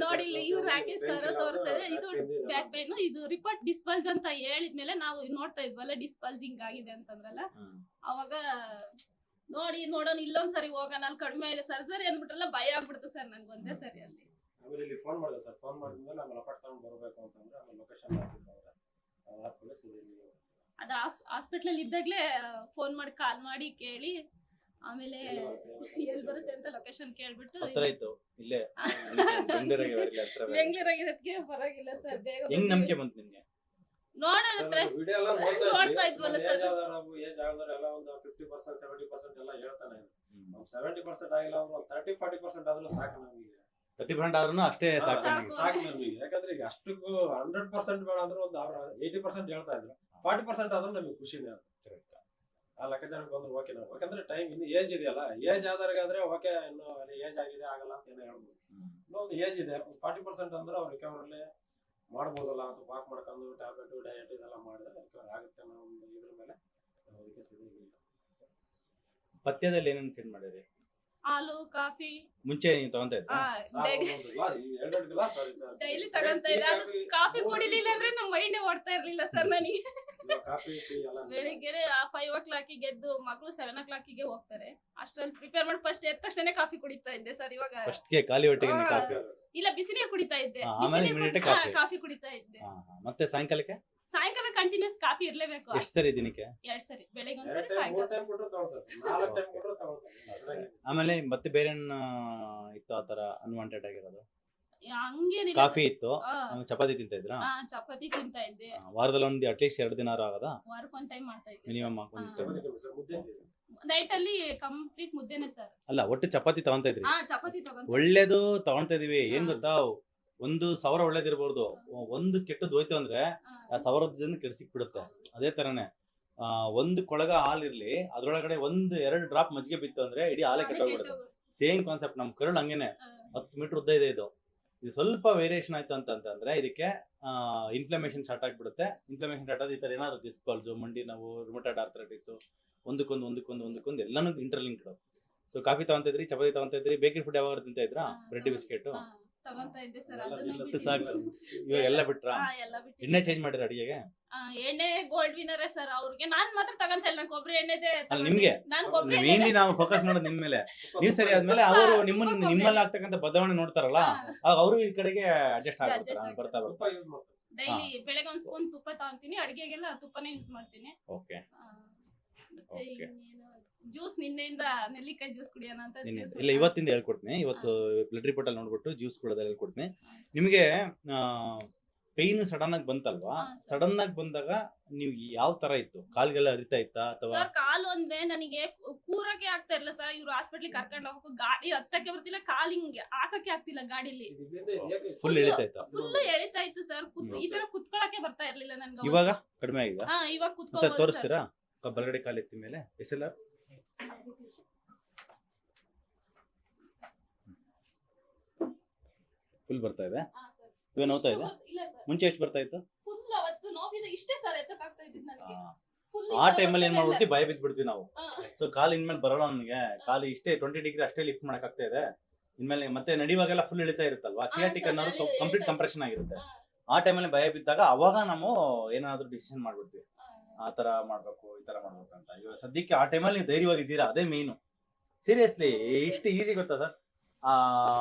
S1: ನೋಡಿಲ್ಲ, ಇವ್ರು ರಾಕೇಶ್ ಸರ್ ತೋರಿಸಿದ್ರೆ ಇದು ಬ್ಯಾಕ್ ಪೇನ್, ಇದು ರಿಪೋರ್ಟ್ ಡಿಸ್ಪಲ್ಸ್ ಅಂತ ಹೇಳಿದ್ಮೇಲೆ ನಾವು ನೋಡ್ತಾ ಇದ್ವಲ್ಲ, ಡಿಸ್ಪಲ್ಸಿಂಗ್ ಆಗಿದೆ ಅಂತಂದ್ರಲ್ಲ, ಅವಾಗ ನೋಡೋಣ ಇಲ್ಲೊಂದ್ಸರಿ ಹೋಗೋಣ, ಅಲ್ಲಿ ಕಡಿಮೆ ಇಲ್ಲ ಸರ್ಜರಿ ಅಂದ್ಬಿಟ್ರಲ್ಲ, ಭಯ ಆಗ್ಬಿಡ್ತು ಸರ್ ನನ್ಗೆ ಒಂದೇ ಸರಿ ಅಲ್ಲಿ.
S3: ಆಮೇಲೆ ಇಲ್ಲಿ ಫೋನ್ ಮಾಡಿದೆ ಸರ್, ಫೋನ್ ಮಾಡಿದ್ಮೇಲೆ ಆಮೇಲೆ ಅಪಾರ್ಟ್ ತಗೊಂಡು ಬರಬೇಕು ಅಂತಂದ್ರೆ ಆಮೇಲೆ ಲೊಕೇಶನ್ ಹಾಕಿದ್ರು. ಅದು
S1: ಹಾಸ್ಪಿಟಲ್ ಅಲ್ಲಿ ಇದ್ದಾಗ್ಲೇ ಫೋನ್ ಮಾಡಿ ಕಾಲ್ ಮಾಡಿ ಕೇಳಿ, ಆಮೇಲೆ ಎಲ್ಲಿ ಬರುತ್ತೆ ಅಂತ ಲೊಕೇಶನ್ ಕೇಳ್ಬಿಟ್ಟು
S2: ಇಲ್ಲೇ
S1: ಬೆಂಗಳೂರಾಗಿರೋದಕ್ಕೆ ಪರವಾಗಿಲ್ಲ ಸರ್. ಬೇಗ
S2: ಹೆಂಗ್ ನಂಬಿಕೆ ಬಂತು ನಿಮ್ಗೆ?
S3: ವಿಡಿಯೋ ಎಲ್ಲ
S1: ನೋಡ್ತಾ ಇದ್ವಲ್ಲ ಸರ್,
S3: ಏಜ್ ಆಗೋರೆಲ್ಲ ಒಂದು 50% 70% ಎಲ್ಲ ಹೇಳ್ತಾನೆ. 70% ಆಗಿಲ್ಲ ಅಂದ್ರೆ 30-40% ಆದ್ರೂ ಸಾಕು ನಮಗೆ.
S2: 30% ಆದ್ರೂ ಅಷ್ಟೇ ಸಾಕು
S3: ನಮಗೆ. ಯಾಕಂದ್ರೆ ಈಗ ಅಷ್ಟಕ್ಕೂ 100% ಬೇಡ ಅಂದ್ರೆ ಒಂದು 80% ಹೇಳ್ತಾ ಇದ್ರು, 40% ಆದ್ರೂ ನಮಗೆ ಖುಷಿನೇ. ಅದು ಆ ಲೆಕ್ಕಾಚಾರಕ್ಕೆ ಬಂದ್ರೆ ಓಕೆ ನಾವು. ಯಾಕಂದ್ರೆ ಟೈಮ್ ಇನ್ನು ಏಜ್ ಇದೆಯಲ್ಲ, ಏಜ್ ಆದವ್ರಿಗಾದ್ರೆ ಓಕೆ, ಇನ್ನು ಅಲ್ಲಿ ಏಜ್ ಆಗಿದೆ ಆಗಲ್ಲ ಅಂತ ಏನೋ ಹೇಳ್ಬೋದು. ಇನ್ನೊಂದು ಏಜ್ ಇದೆ 40% ಅಂದ್ರೆ ಅವ್ರು ರಿಕವರಲ್ಲಿ ಮಾಡ್ಬೋದಲ್ಲ, ಸ್ವಲ್ಪ ವಾಕ್ ಮಾಡ್ಕೊಂಡು ಟ್ಯಾಬ್ಲೆಟ್ ಡಯಟ್ ಇದೆಲ್ಲ ಮಾಡಿದ್ರೆ ರಿಕವರ್ ಆಗುತ್ತೆ ಅನ್ನೋ ಒಂದು ಇದ್ರ ಮೇಲೆ ಅದಕ್ಕೆ ಸಿಗೋದಿಲ್ಲ.
S2: ಪಥ್ಯದಲ್ಲಿ ಏನೇನು ಚೇಂಜ್ ಮಾಡಿದ್ರಿ?
S1: ಹಾಲು, ಕಾಫಿ
S2: ಮುಂಚೆ ನೀವು ತಗೊಂತಾ ಇದ್ರಾ?
S1: ಡೈಲಿ ತಗೊಂತ ಇದ್ದೆ. ಅದು ಕಾಫಿ ಕುಡಿಲಿಲ್ಲ ಅಂದ್ರೆ ನಮ್ಮ ಮೈಂಡ್ ಓಡ್ತಾ ಇರ್ಲಿಲ್ಲ ಸರ್ ನನಗೆ. ಬೆಳಿಗ್ಗೆ 5 o'clock ಎದ್ದು ಮಕ್ಕಳು 7 o'clock ಹೋಗ್ತಾರೆ, ಅಷ್ಟ್ರಲ್ಲಿ ಪ್ರಿಪೇರ್ ಮಾಡಿ ಫಸ್ಟ್ ಎದ್ದ ತಕ್ಷಣ ಕಾಫಿ ಕುಡಿತಾ ಇದ್ದೆ ಸರ್. ಇವಾಗ
S2: ಖಾಲಿ ಹೊಟ್ಟೆಗೆ ಕಾಫಿ
S1: ಇಲ್ಲ, ಬಿಸಿನೀರು ಕುಡಿತಾ ಇದ್ದೆ, ಕಾಫಿ ಕುಡಿತಾ ಇದ್ದೆ.
S2: ಮತ್ತೆ
S1: ಸಾಯಂಕಾಲ ಕಂಟಿನ್ಯೂಸ್ ಕಾಫಿ ಇರ್ಲೇಬೇಕು.
S2: ಎಷ್ಟು ಸರಿ ದಿನಕ್ಕೆ?
S1: 2 ಸರಿ, ಬೆಳಿಗ್ಗೆ ಒಂದ್ಸರಿ, ಸಾಯಂಕಾಲ.
S2: ಆಮೇಲೆ ಮತ್ತೆ ಬೇರೆ ಇತ್ತು ಆತರ ಅನ್ವಾಂಟೆಡ್ ಆಗಿರೋದು?
S1: ಹಂಗೇನಿಲ್ಲ,
S2: ಕಾಫಿ ಇತ್ತು, ಚಪಾತಿ ತಿಂತಾ ಇದ್ರಾ?
S1: ಚಪಾತಿ ತಿಂತಾ ಇದ್ದೆ.
S2: ವಾರದಲ್ಲಿ ಒಂದು ಅಟ್ಲೀಸ್ಟ್ 2 ದಿನ ಆಗದ?
S1: ವಾರಕ್ಕೊಂದ್ ಟೈಮ್ ಮಾಡ್ತಾ ಇದ್ದೆ
S2: ಮಿನಿಮಮ್.
S1: ನೈಟ್ ಅಲ್ಲಿ ಕಂಪ್ಲೀಟ್ ಮುದ್ದೆನೆ ಸರ್.
S2: ಅಲ್ಲ, ಒಟ್ಟು ಚಪಾತಿ ತಗೊಂತಾ ಇದ್ರಿ?
S1: ಚಪಾತಿ ತಗೊಂತ
S2: ಒಳ್ಳೇದು ತಗೊಂತಾ ಇದೀವಿ. ಏನ್ ಗೊತ್ತಾ, ಒಂದು 1000 ಒಳ್ಳೇದಿರ್ಬೋದು, ಒಂದು ಕೆಟ್ಟದ್ದು ಹೋಯ್ತು ಅಂದ್ರೆ ಆ 1000 ಜನ ಕೆಡ್ಸಿಕ್ ಬಿಡುತ್ತೆ. ಅದೇ ತರನೇ ಒಂದು ಕೊಳಗ ಹಾಲಿರ್ಲಿ, ಅದ್ರೊಳಗಡೆ 1-2 ಡ್ರಾಪ್ ಮಜ್ಜಿಗೆ ಬಿತ್ತು ಅಂದ್ರೆ ಇಡೀ ಹಾಲೇ ಕೆಟ್ಟೋಗ್ಬಿಡುತ್ತೆ. Same concept. ನಮ್ ಕರುಳು ಹಂಗೇನೆ 10 ಮೀಟರ್ ಉದ್ದ ಇದೆ ಇದು ಸ್ವಲ್ಪ ವೇರಿಯೇಷನ್ ಆಯ್ತು ಅಂತಂದ್ರೆ ಇದಕ್ಕೆ ಇನ್ಫ್ಲಮೇಷನ್ ಸ್ಟಾರ್ಟ್ ಆಗ್ಬಿಡುತ್ತೆ. ಇನ್ಫ್ಲಮೇಷನ್ ಸ್ಟಾರ್ಟ್ ಆದ ಈ ತರ ಏನಾದ್ರು ಡಿಸ್ಕ್, ಮಂಡಿ ನೋವು, ರುಮಟಾಯ್ಡ್ ಆರ್ಥರೈಟಿಸ್, ಒಂದಕ್ಕೊಂದು ಎಲ್ಲಾನು ಇಂಟರ್ಲಿಂಕ್ಡ್. ಸೊ ಕಾಫಿ ತಗೊಂತಿದ್ರಿ, ಚಪಾತಿ ತಗೊಂತಿದ್ರಿ, ಬೇಕರಿ ಫುಡ್ ಯಾವಾಗ ತಿಂತ ಇದ್ರಾ? ಬ್ರೆಡ್ ಬಿಸ್ಕೆಟ್
S1: ತಗೊಂತ ಇದ್ದೆ ಸರ್.
S2: ಸಾಕು. ಇವಾಗ ಎಲ್ಲ ಬಿಟ್ರಾ? ಎಣ್ಣೆ ಚೇಂಜ್ ಮಾಡಿರ ಅಡಿಗೆಗೆ?
S1: ಎಣ್ಣೆ ಗೋಲ್ಡ್ ವಿನರೇ ಸರ್. ಅವ್ರಿಗೆ ನಾನ್ ಮಾತ್ರ ತಗೊಂತ ಇಲ್ಲ, ನಾನು ಕೊಬ್ಬರಿ ಎಣ್ಣೆದೆ
S2: ನಿಮ್ಗೆ
S1: ನಾನು ಕೊಬ್ಬರಿ
S2: ಮೇನ್ಲಿ ನಾವು ಫೋಕಸ್ ಮಾಡೋದು ನಿಮ್ ಮೇಲೆ. ನೀವು ಸರಿ ಆದ್ಮೇಲೆ ಅವರು ನಿಮ್ಮಲ್ಲಿ ಆಗ್ತಕ್ಕಂಥ ಬದಲಾವಣೆ ನೋಡ್ತಾರಲ್ಲ, ಆಗ ಅವರು ಈ ಕಡೆಗೆ ಅಡ್ಜಸ್ಟ್ ಆಗ್ಬಿಡ್ತಾರೆ ಬರ್ತಾ ಬರ್ತಾ.
S3: ತುಪ್ಪ ಯೂಸ್ ಮಾಡ್ತಾರೆ ಸರ್.
S1: ಡೈಲಿ ಬೆಳಗ್ಗೆ ಒಂದ್ ಸ್ಪೂನ್ ತುಪ್ಪ ತಗೊಂತೀನಿ, ಅಡಿಗೆಗೆಲ್ಲ ತುಪ್ಪನೇ ಯೂಸ್ ಮಾಡ್ತೀನಿ.
S2: ಓಕೆ. Okay.
S1: ಜ್ಯೂಸ್ ನಿನ್ನೆಯಿಂದ ನೆಲ್ಲಿಕಾಯಿ ಜ್ಯೂಸ್ ಕುಡಿಯೋಣ ಅಂತ
S2: ಇಲ್ಲ, ಇವತ್ತಿಂದ ಹೇಳ್ಕೊಡ್ತೀನಿ. ಇವತ್ತು ಬ್ಲಡ್ ರಿಪೋರ್ಟ್ ಅಲ್ಲಿ ನೋಡ್ಬಿಟ್ಟು ಜ್ಯೂಸ್ ಕೊಡೋದಲ್ಲ ಹೇಳ್ಕೊಡ್ತೀನಿ ನಿಮಗೆ. ಪೈನ್ ಸಡನ್ ಆಗಿ ಬಂತಲ್ವಾ? ಸಡನ್ ಆಗಿ ಬಂದಾಗ ನೀವು ಯಾವ ತರ ಇತ್ತು? ಕಾಲ್ಗೆಲ್ಲ ಅರಿತಾ ಇತ್ತಾ ಅಥವಾ?
S1: ಸರ್ ಕಾಲು ಅಂದ್ರೆ ನನಗೆ ಕೂರಕ್ಕೆ ಆಗ್ತಾ ಇಲ್ಲ ಸರ್. ಇವ್ರು ಹಾಸ್ಪಿಟ್ಲಿಗೆ ಕರ್ಕೊಂಡು ಹೋಗಕ್ಕೆ ಗಾಡಿ ಹತ್ತಕ್ಕೆ ಬರ್ತಿಲ್ಲ, ಕಾಲ್ ಹಿಂಗೆ ಹಾಕಕ್ಕೆ ಆಗ್ತಿಲ್ಲ ಗಾಡಿಲಿ.
S2: ಫುಲ್ ಎಳಿತಾ ಇತ್ತಾ?
S1: ಫುಲ್ ಎಳಿತಾ ಇತ್ತು ಸರ್. ಈ ತರ ಕುತ್ಕೊಳಕ್ಕೆ ಬರ್ತಾ ಇರ್ಲಿಲ್ಲ ನನ್ಗೆ.
S2: ಇವಾಗ ಕಡಿಮೆ ಆಗಿದೆ?
S1: ಇವಾಗ
S2: ಮತ್ತೆ
S1: ಕುತ್ಕೊಂಡು
S2: ತೋರಿಸ್ತೀರಾ? ಬಲಗಡೆ ಕಾಲು ಎತ್ತಿ ಮೇಲೆ ಎಸೆಲ್ಲ ಫುಲ್ ಬರ್ತಾ ಇದೆ. ಇವಾಗ ನೋವ್ತಾ ಇದೆ?
S1: ಇಲ್ಲ ಸರ್,
S2: ಮುಂಚೆ ಎಷ್ಟು ಬರ್ತಾ ಇತ್ತು?
S1: ಫುಲ್ ಅವತ್ತು ನೋವಿದೆ. ಇಷ್ಟೇ ಸರ್ ಎತ್ತಕ್ಕಾಗ್ತಾ ಇದ್ದಿದ್ದು ನನಗೆ.
S2: ಆ ಟೈಮಲ್ಲಿ ಏನ್ ಮಾಡ್ಬಿಡ್ತೀವಿ, ಭಯ ಬಿದ್ಬಿಡ್ತೀವಿ ನಾವು. ಸೊ ಕಾಲು ಇನ್ಮೇಲೆ ಬರೋಣ ನನಗೆ, ಕಾಲು ಇಷ್ಟೇ 20 ಡಿಗ್ರಿ ಅಷ್ಟೇ ಲಿಫ್ಟ್ ಮಾಡಕ್ ಆಗ್ತಾ ಇದೆ. ಇನ್ಮೇಲೆ ಮತ್ತೆ ನಡಿವಾಗೆಲ್ಲ ಫುಲ್ ಇಳಿತಾ ಇರುತ್ತಲ್ವಾ, ಸಿಯಾಟಿಕ್ ಅನ್ನೋದು ಕಂಪ್ಲೀಟ್ ಕಂಪ್ರೆಷನ್ ಆಗಿರುತ್ತೆ. ಆ ಟೈಮಲ್ಲಿ ಭಯ ಬಿದ್ದಾಗ ಅವಾಗ ನಾವು ಏನಾದ್ರು ಡಿಸಿಷನ್ ಮಾಡ್ಬಿಡ್ತೀವಿ, ಆ ತರ ಮಾಡ್ಬೇಕು, ಈ ತರ ಮಾಡ್ಬೇಕು ಅಂತ. ಇವಾಗ ಸದ್ಯಕ್ಕೆ ಆ ಟೈಮಲ್ಲಿ ನೀವು ಧೈರ್ಯವಾಗಿದ್ದೀರಾ, ಅದೇ ಮೇನು. ಸೀರಿಯಸ್ಲಿ ಇಷ್ಟು ಈಸಿ ಗೊತ್ತಾ ಸರ್?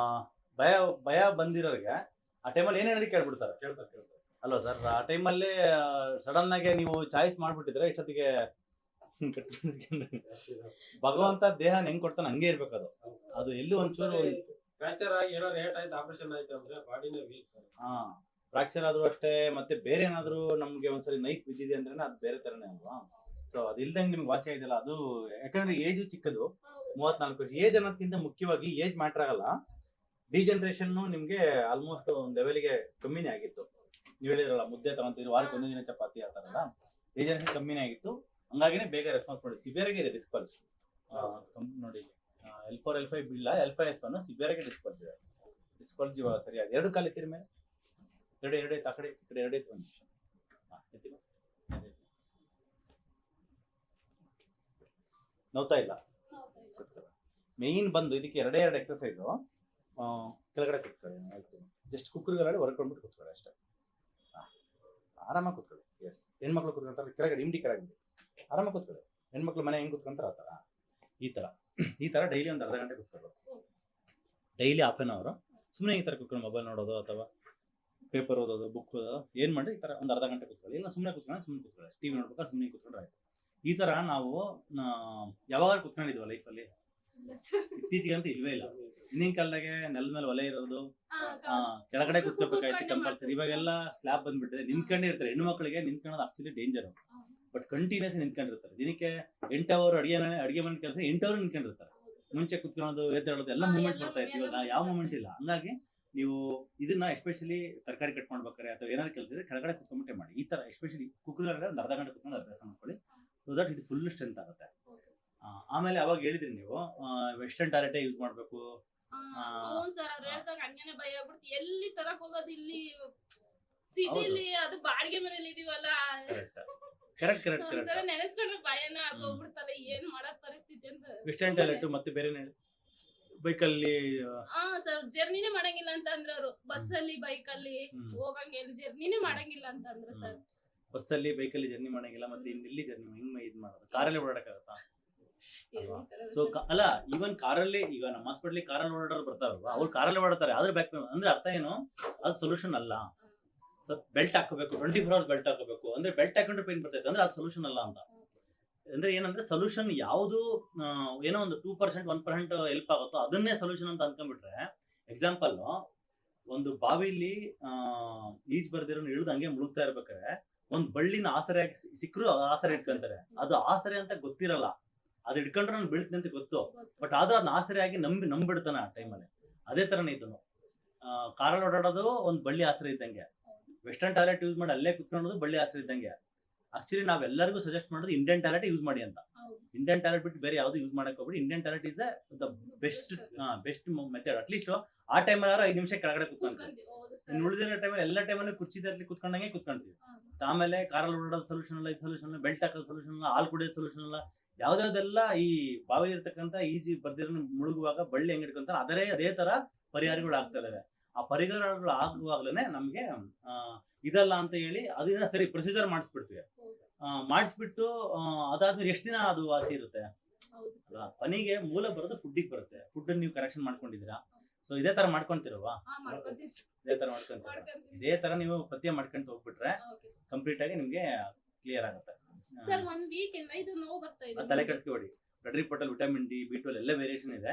S2: ಭಯ ಬಂದಿರೋರಿಗೆ ಆ ಟೈಮಲ್ಲಿ ಏನೇನಾದ್ರು ಕೇಳ್ಬಿಡ್ತಾರೆ ಅಲ್ವಾ ಸರ್? ಆ ಟೈಮಲ್ಲಿ ಸಡನ್ ಆಗಿ ನೀವು ಚಾಯ್ಸ್ ಮಾಡ್ಬಿಟ್ಟಿದ್ರೆ ಇಷ್ಟೊತ್ತಿಗೆ ಭಗವಂತ ದೇಹ ಹೆಂಗ್ ಕೊಡ್ತಾನೆ ಹಂಗೆ ಇರ್ಬೇಕು. ಅದು ಎಲ್ಲಿ ಒಂಚೂರು
S3: ಫ್ರಾಕ್ಚರ್ ಆಗಿ ಏನಾದ್ರು ಏಟ್ ಆಯ್ತು, ಆಪರೇಷನ್ ಆಯ್ತು ಅಂದ್ರೆ ಬಾಡಿನೇ ವೀಕ್ ಸರ್.
S2: ಫ್ರಾಕ್ಚರ್ ಆದ್ರೂ ಅಷ್ಟೇ, ಮತ್ತೆ ಬೇರೆ ಏನಾದ್ರು ನಮ್ಗೆ ಒಂದ್ಸರಿ ನೈಫ್ ಬಿದ್ದಿದೆ ಅಂದ್ರೆ ಅದು ಬೇರೆ ತರನೇ ಅಲ್ವಾ? ಸೊ ಅದಿಲ್ದಂಗೆ ನಿಮ್ಗೆ ವಾಸಿ ಆಗಿದೆಯಲ್ಲ ಅದು. ಯಾಕಂದ್ರೆ ಏಜ್ ಚಿಕ್ಕದು, 34 ವರ್ಷ. ಏಜ್ ಅನ್ನೋದಕ್ಕಿಂತ ಮುಖ್ಯವಾಗಿ ಏಜ್ ಮ್ಯಾಟರ್ ಆಗಲ್ಲ. ಡಿಜನರೇಷನ್ ನಿಮ್ಗೆ ಆಲ್ಮೋಸ್ಟ್ ಒಂದ್ ಲೆವೆಲ್ಗೆ ಕಮ್ಮಿನೇ ಆಗಿತ್ತು. ನೀವು ಹೇಳಿದ್ರಲ್ಲ ಮುದ್ದೆ ತಗೊಂತಿದ್ರು, ವಾರಕ್ಕೆ 1 ದಿನ ಚಪಾತಿ ಆ ತರ ಎಲ್ಲ. ಡಿಜನರೇಷನ್ ಕಮ್ಮಿನೇ ಆಗಿತ್ತು, ಹಂಗಾಗಿನೇ ಬೇಗ ರೆಸ್ಪಾನ್ಸ್ ಮಾಡಿ. ಸಿವಿಯರ್ ಆಗಿ ಇದೆ ಡಿಸ್ಪಲ್ಸ್ ನೋಡಿ. L4 L5 ಬಿಲ್ಲ, L5S1 ಸಿವಿಯರ್ ಆಗಿ ಡಿಸ್ಪಲ್ಸ್ ಇದೆ. ಡಿಸ್ಪಲ್ಸ್ ಇವಾಗ ಸರಿಯಾಗಿ 2 ಕಾಲು ಎತ್ತಿರ ಮೇಲೆ ಎರಡು ಆ ಕಡೆ ಈ ಕಡೆ 2 ಎತ್ತು. ಒಂದು ನಿಮಿಷ ನೋವ್ತಾ ಇಲ್ಲ? ಮೇನ್ ಬಂದು ಇದಕ್ಕೆ 2 ಎಕ್ಸರ್ಸೈಸು. ಕೆಳಗಡೆ ಕುತ್ಕೊಳ್ಳಿ, ಜಸ್ಟ್ ಕುಕ್ಕರ್ಗಳಲ್ಲಿ ಹೊರಕೊಂಡ್ಬಿಟ್ಟು ಕುತ್ಕೊಳ್ಳಿ ಅಷ್ಟೇ. ಆರಾಮಾಗಿ ಕುತ್ಕೊಳ್ಳಿ. ಎಸ್, ಹೆಣ್ಮಕ್ಳು ಕುತ್ಕೊಂತಾರೆ ಕೆಳಗಡೆ, ಇಮ್ಡಿ ಕೆಳಗಡೆ ಆರಾಮಾಗಿ ಕುತ್ಕೊಳ್ಳಿ. ಹೆಣ್ಮಕ್ಳು ಮನೆ ಹೆಂಗ್ ಕುತ್ಕೊಂತಾರೆ ಆ ಥರ, ಈ ಥರ ಡೈಲಿ ಒಂದು ಅರ್ಧ ಗಂಟೆ ಕುತ್ಕೊಳ್ಬೇಕು. ಡೈಲಿ ½ an hour ಸುಮ್ಮನೆ ಈ ಥರ ಕುತ್ಕೊಂಡು ಮೊಬೈಲ್ ನೋಡೋದು ಅಥವಾ ಪೇಪರ್ ಓದೋದು, ಬುಕ್ ಓದೋದು ಏನು ಮಾಡಿ ಈ ಥರ ಒಂದು ಅರ್ಧ ಗಂಟೆ ಕುತ್ಕೊಳ್ಳಿ. ಇಲ್ಲ ಸುಮ್ಮನೆ ಕುತ್ಕೊಳ್ಳಿ, ಟಿವಿ ನೋಡ್ಬೇಕಾ ಸುಮ್ಮನೆ ಕುತ್ಕೊಂಡ್ರೆ ಆಯ್ತು. ಈ ಥರ ನಾವು ಯಾವಾಗ ಕುತ್ಕೊಂಡಿದ್ವಿ ಲೈಫಲ್ಲಿ? ಇತ್ತೀಚೆಗಂತೂ ಇಲ್ವೇ ಇಲ್ಲ. ಹಿಂದಿನ ಕಾಲದಾಗೆ ನೆಲದ ಮೇಲೆ ಒಲೆ ಇರೋದು, ಕೆಳಗಡೆ ಕುತ್ಕೋಬೇಕಾಯ್ತು ಕಂಪಲ್ಸರಿ. ಇವಾಗೆಲ್ಲ ಸ್ಲ್ಯಾಬ್ ಬಂದ್ಬಿಟ್ಟಿದೆ, ನಿಂತ್ಕೊಂಡೇ ಇರ್ತಾರೆ. ಹೆಣ್ಣು ಮಕ್ಕಳಿಗೆ ನಿಂತ್ಕೊಳ್ಳೋದು ಆಕ್ಚುಲಿ ಡೇಂಜರ್. ಬಟ್ ಕಂಟಿನ್ಯೂಸ್ ನಿಂತ್ಕೊಂಡಿರ್ತಾರೆ. ದಿನಕ್ಕೆ 8 ಅವರ್ ಅಡಿಗೆ ಮನೆ ಕೆಲಸ 8 ಅವರ್ ನಿಂತ್ಕೊಂಡಿರ್ತಾರೆ. ಮುಂಚೆ ಕುತ್ಕೊಳ್ಳೋದು, ಎದ್ದೇಳೋದು ಎಲ್ಲ ಮೂವ್ಮೆಂಟ್ ಬರ್ತಾ ಇತ್ತು. ಇವಾಗ ಯಾವ ಮೂವ್ಮೆಂಟ್ ಇಲ್ಲ. ಹಂಗಾಗಿ ನೀವು ಇದನ್ನ ಎಸ್ಪೆಷಲಿ ತರಕಾರಿ ಕಟ್ ಮಾಡ್ಬೇಕಾರೆ ಅಥವಾ ಏನಾದ್ರು ಕೆಲಸ ಇದ್ರೆ ಕೆಳಗಡೆ ಕುತ್ಕೊಂಡ್ಬಿಟ್ಟೆ ಮಾಡಿ. ಈ ತರ ಎಸ್ಪೆಷಲಿ ಕುಕ್ಕರ್ಗಾದ್ರೆ ಒಂದು ಅರ್ಧ ಗಂಟೆ ಕುತ್ಕೊಂಡು ಅಭ್ಯಾಸ ಮಾಡ್ಕೊಳ್ಳಿ. ಸೊ ದಟ್ ಇದು ಫುಲ್ ಸ್ಟ್ರೆಂತ್ ಆಗುತ್ತೆ. ಆಮೇಲೆ ಅವಾಗ ಹೇಳಿದ್ರಿ ನೀವು ವೆಸ್ಟರ್ನ್ ಟಾಯ್ಲೆಟ್ ಯೂಸ್ ಮಾಡ್ಬೇಕು.
S1: ಸರ್ ಅವ್ರು ಹೇಳ್ದಾಗ ಹಂಗೇನೆ ಭಯ ಆಗ್ಬಿಡ್ತು. ಎಲ್ಲಿ ತರಕ್ ಹೋಗೋದು, ಇಲ್ಲಿ ಸಿಟಿಲಿ ಅದು ಬಾಡಿಗೆ ಮನೇಲಿ ಇದೀವಲ್ಲ,
S2: ಕರೆಕ್ಟ್
S1: ನೆನೆಸ್ಕೊಂಡ್ರೆ ಭಯನ ಆಗೋಗ್ಬಿಡ್ತಾರೆ. ಏನ್ ಮಾಡಕ್ ಪರಿಸ್ಥಿತಿ ಅಂತ.
S2: ವೆಸ್ಟರ್ನ್ ಟಾಯ್ಲೆಟ್ ಮತ್ತೆ ಬೇರೆ ಬೈಕಲ್ಲಿ
S1: ಸರ್ ಜರ್ನಿನೇ ಮಾಡಂಗಿಲ್ಲ ಅಂತ ಅಂದ್ರೆ ಅವರು. ಬಸ್ಸಲ್ಲಿ ಬೈಕಲ್ಲಿ ಹೋಗಂಗಿಲ್ಲ, ಜರ್ನಿನೇ ಮಾಡಂಗಿಲ್ಲ ಅಂತ ಅಂದ್ರೆ ಸರ್.
S2: ಬಸ್ಸಲ್ಲಿ ಬೈಕಲ್ಲಿ ಜರ್ನಿ ಮಾಡಂಗಿಲ್ಲ, ಮತ್ತೆ ಇಲ್ಲಿ ಜರ್ನಿ ಹೆಂಗ್ ಇದು ಮಾಡೋದು? ಕಾರಲ್ಲಿ ಓಡಾಡಕ್ಕಾಗತ್ತಾ? ಸೊ ಅಲ್ಲ, ಈವನ್ ಕಾರಲ್ಲಿ ಈಗ ನಮ್ಮ ಹಾಸ್ಪಿಟ್ಲಿ ಕಾರಲ್ಲಿ ಓಡಾಡೋರು ಬರ್ತಾರಲ್ವಾ, ಅವ್ರು ಕಾರಲ್ಲಿ ಓಡಾಡ್ತಾರೆ. ಆದ್ರೆ ಬ್ಯಾಕ್ ಪೇನ್ ಅಂದ್ರೆ ಅರ್ಥ ಏನು? ಅದು ಸೊಲ್ಯೂಷನ್ ಅಲ್ಲ. ಸೊ ಬೆಲ್ಟ್ ಹಾಕೋಬೇಕು, 24 hours ಬೆಲ್ಟ್ ಹಾಕೋಬೇಕು. ಅಂದ್ರೆ ಬೆಲ್ಟ್ ಹಾಕೊಂಡ್ರೆ ಪೇನ್ ಬರ್ತೈತೆ ಅಂದ್ರೆ ಅದು ಸೊಲ್ಯೂಷನ್ ಅಲ್ಲ ಅಂತ. ಅಂದ್ರೆ ಏನಂದ್ರೆ ಸೊಲ್ಯೂಷನ್ ಯಾವುದು ಏನೋ ಒಂದು 2% 1% ಹೆಲ್ಪ್ ಆಗುತ್ತೋ ಅದನ್ನೇ ಸೊಲ್ಯೂಷನ್ ಅಂತ ಅನ್ಕೊಂಡ್ಬಿಟ್ರೆ. ಎಕ್ಸಾಂಪಲ್, ಒಂದು ಬಾವಿಲಿ ಈಜ್ ಬರ್ದಿರೋ ಇಳಿದು ಹಂಗೆ ಮುಳುಗ್ತಾ ಇರ್ಬೇಕಾದ್ರೆ ಒಂದ್ ಬಳ್ಳಿನ ಆಸರೆ ಸಿಕ್ಕರು ಆಸರೆ ಇಟ್ಕೊಂತಾರೆ. ಅದು ಆಸರೆ ಅಂತ ಗೊತ್ತಿರಲ್ಲ, ಅದು ಇಟ್ಕೊಂಡ್ರೆ ನಾನು ಬೀಳ್ತೀನಿ ಅಂತ ಗೊತ್ತು. ಬಟ್ ಆದ್ರೆ ಅದನ್ನ ಆಸರೆ ಆಗಿ ನಂಬಿಡ್ತಾನೆ ಆ ಟೈಮಲ್ಲಿ. ಅದೇ ತರನೇ ಇದನ್ನು ಕಾರಲ್ಲಿ ಓಡಾಡೋದು ಒಂದು ಬಳ್ಳಿ ಆಸರೆ ಇದ್ದಂಗೆ, ವೆಸ್ಟರ್ನ್ ಟಾಯ್ಲೆಟ್ ಯೂಸ್ ಮಾಡಿ ಅಲ್ಲೇ ಕುತ್ಕೊಳ್ಳೋದು ಬಳ್ಳಿ ಆಸರೆ ಇದ್ದಂಗೆ. ಆಕ್ಚುಲಿ ನಾವೆಲ್ಲರಿಗೂ ಸಜೆಸ್ಟ್ ಮಾಡೋದು ಇಂಡಿಯನ್ ಟಾಯ್ಲೆಟ್ ಯೂಸ್ ಮಾಡಿ ಅಂತ. ಇಂಡಿಯನ್ ಟಾಯ್ಲೆಟ್ ಬಿಟ್ಟು ಬೇರೆ ಯಾವ್ದು ಯೂಸ್ ಮಾಡಕ್ ಹೋಗ್ಬಿಡಿ. Indian toilet is the best method. At least ಆ ಟೈಮಲ್ಲಿ 5 ನಿಮಿಷ ಕೆಳಗಡೆ ಕುತ್ಕೊಂತೀವಿ. ಉಳಿದಿರೋ ಟೈಮಲ್ಲಿ ಎಲ್ಲ ಟೈಮಲ್ಲಿ ಕುರ್ಚಿದಲ್ಲಿ ಕುತ್ಕೊಂಡಂಗೆ ಕುತ್ಕೊಂತೀವಿ. ಆಮೇಲೆ ಕಾರಲ್ಲಿ ಓಡಾಡೋದು ಸೊಲ್ಯೂಷನ್ ಅಲ್ಲ, ಇದು ಸೊಲ್ಯೂಷನ್ ಅಲ್ಲ, ಬೆಲ್ಟ್ ಹಾಕೋದು ಸೊಲ್ಯೂಷನ್ ಅಲ್ಲ, ಹಾಲು ಕುಡಿಯೋದು ಸೊಲ್ಯೂಷನ್ ಅಲ್ಲ. ಯಾವ್ದಾವ್ದೆಲ್ಲ ಈ ಬಾವಿ ಇರ್ತಕ್ಕಂಥ ಈಜಿ ಬರ್ದಿರೋ ಮುಳುಗುವಾಗ ಬಳ್ಳಿ ಹೆಂಗ್ ಹಿಡ್ಕೊಂತಾರೆ ಅದೇ ತರ ಪರಿಹಾರಗಳು ಆಗ್ತಾ ಇದಾವೆ. ಆ ಪರಿಹಾರಗಳು ಆಗುವಾಗ್ಲೇನೆ ನಮ್ಗೆ ಇದಲ್ಲ ಅಂತ ಹೇಳಿ ಅದನ್ನ ಸರಿ ಪ್ರೊಸೀಜರ್ ಮಾಡಿಸ್ಬಿಡ್ತೀವಿ. ಮಾಡಿಸ್ಬಿಟ್ಟು ಅದಾದ್ಮೇಲೆ ಎಷ್ಟು ದಿನ ಅದು ವಾಸಿ ಇರುತ್ತೆ? ಪನಿಗೆ ಮೂಲ ಬರೋದು ಫುಡ್ಡಿಗೆ ಬರುತ್ತೆ. ಫುಡ್ ನೀವು ಕರೆಕ್ಷನ್ ಮಾಡ್ಕೊಂಡಿದ್ದೀರಾ? ಸೊ ಇದೇ ತರ ಮಾಡ್ಕೊಂತಿರಲ್ವಾ? ಇದೇ ತರ ಮಾಡ್ಕೊಂತೀರ. ಇದೇ ತರ ನೀವು ಪಥ್ಯ ಮಾಡ್ಕೊಂತ ಹೋಗ್ಬಿಟ್ರೆ ಕಂಪ್ಲೀಟ್ ಆಗಿ ನಿಮ್ಗೆ ಕ್ಲಿಯರ್ ಆಗುತ್ತೆ.
S1: ಸರ್ 1 ವೀಕ್ ಇಂದ ಇದು ನೋವು ಬರ್ತಾ ಇದೆ.
S2: ತಲೆ ಕೆಡಿಸ್ಕೊಬೇಡಿ. ಬ್ಲಡ್ ರಿಪೋರ್ಟ್ ಅಲ್ಲಿ ವಿಟಮಿನ್ ಡಿ, B12 ಎಲ್ಲ ವೇರಿಯೇಷನ್ ಇದೆ.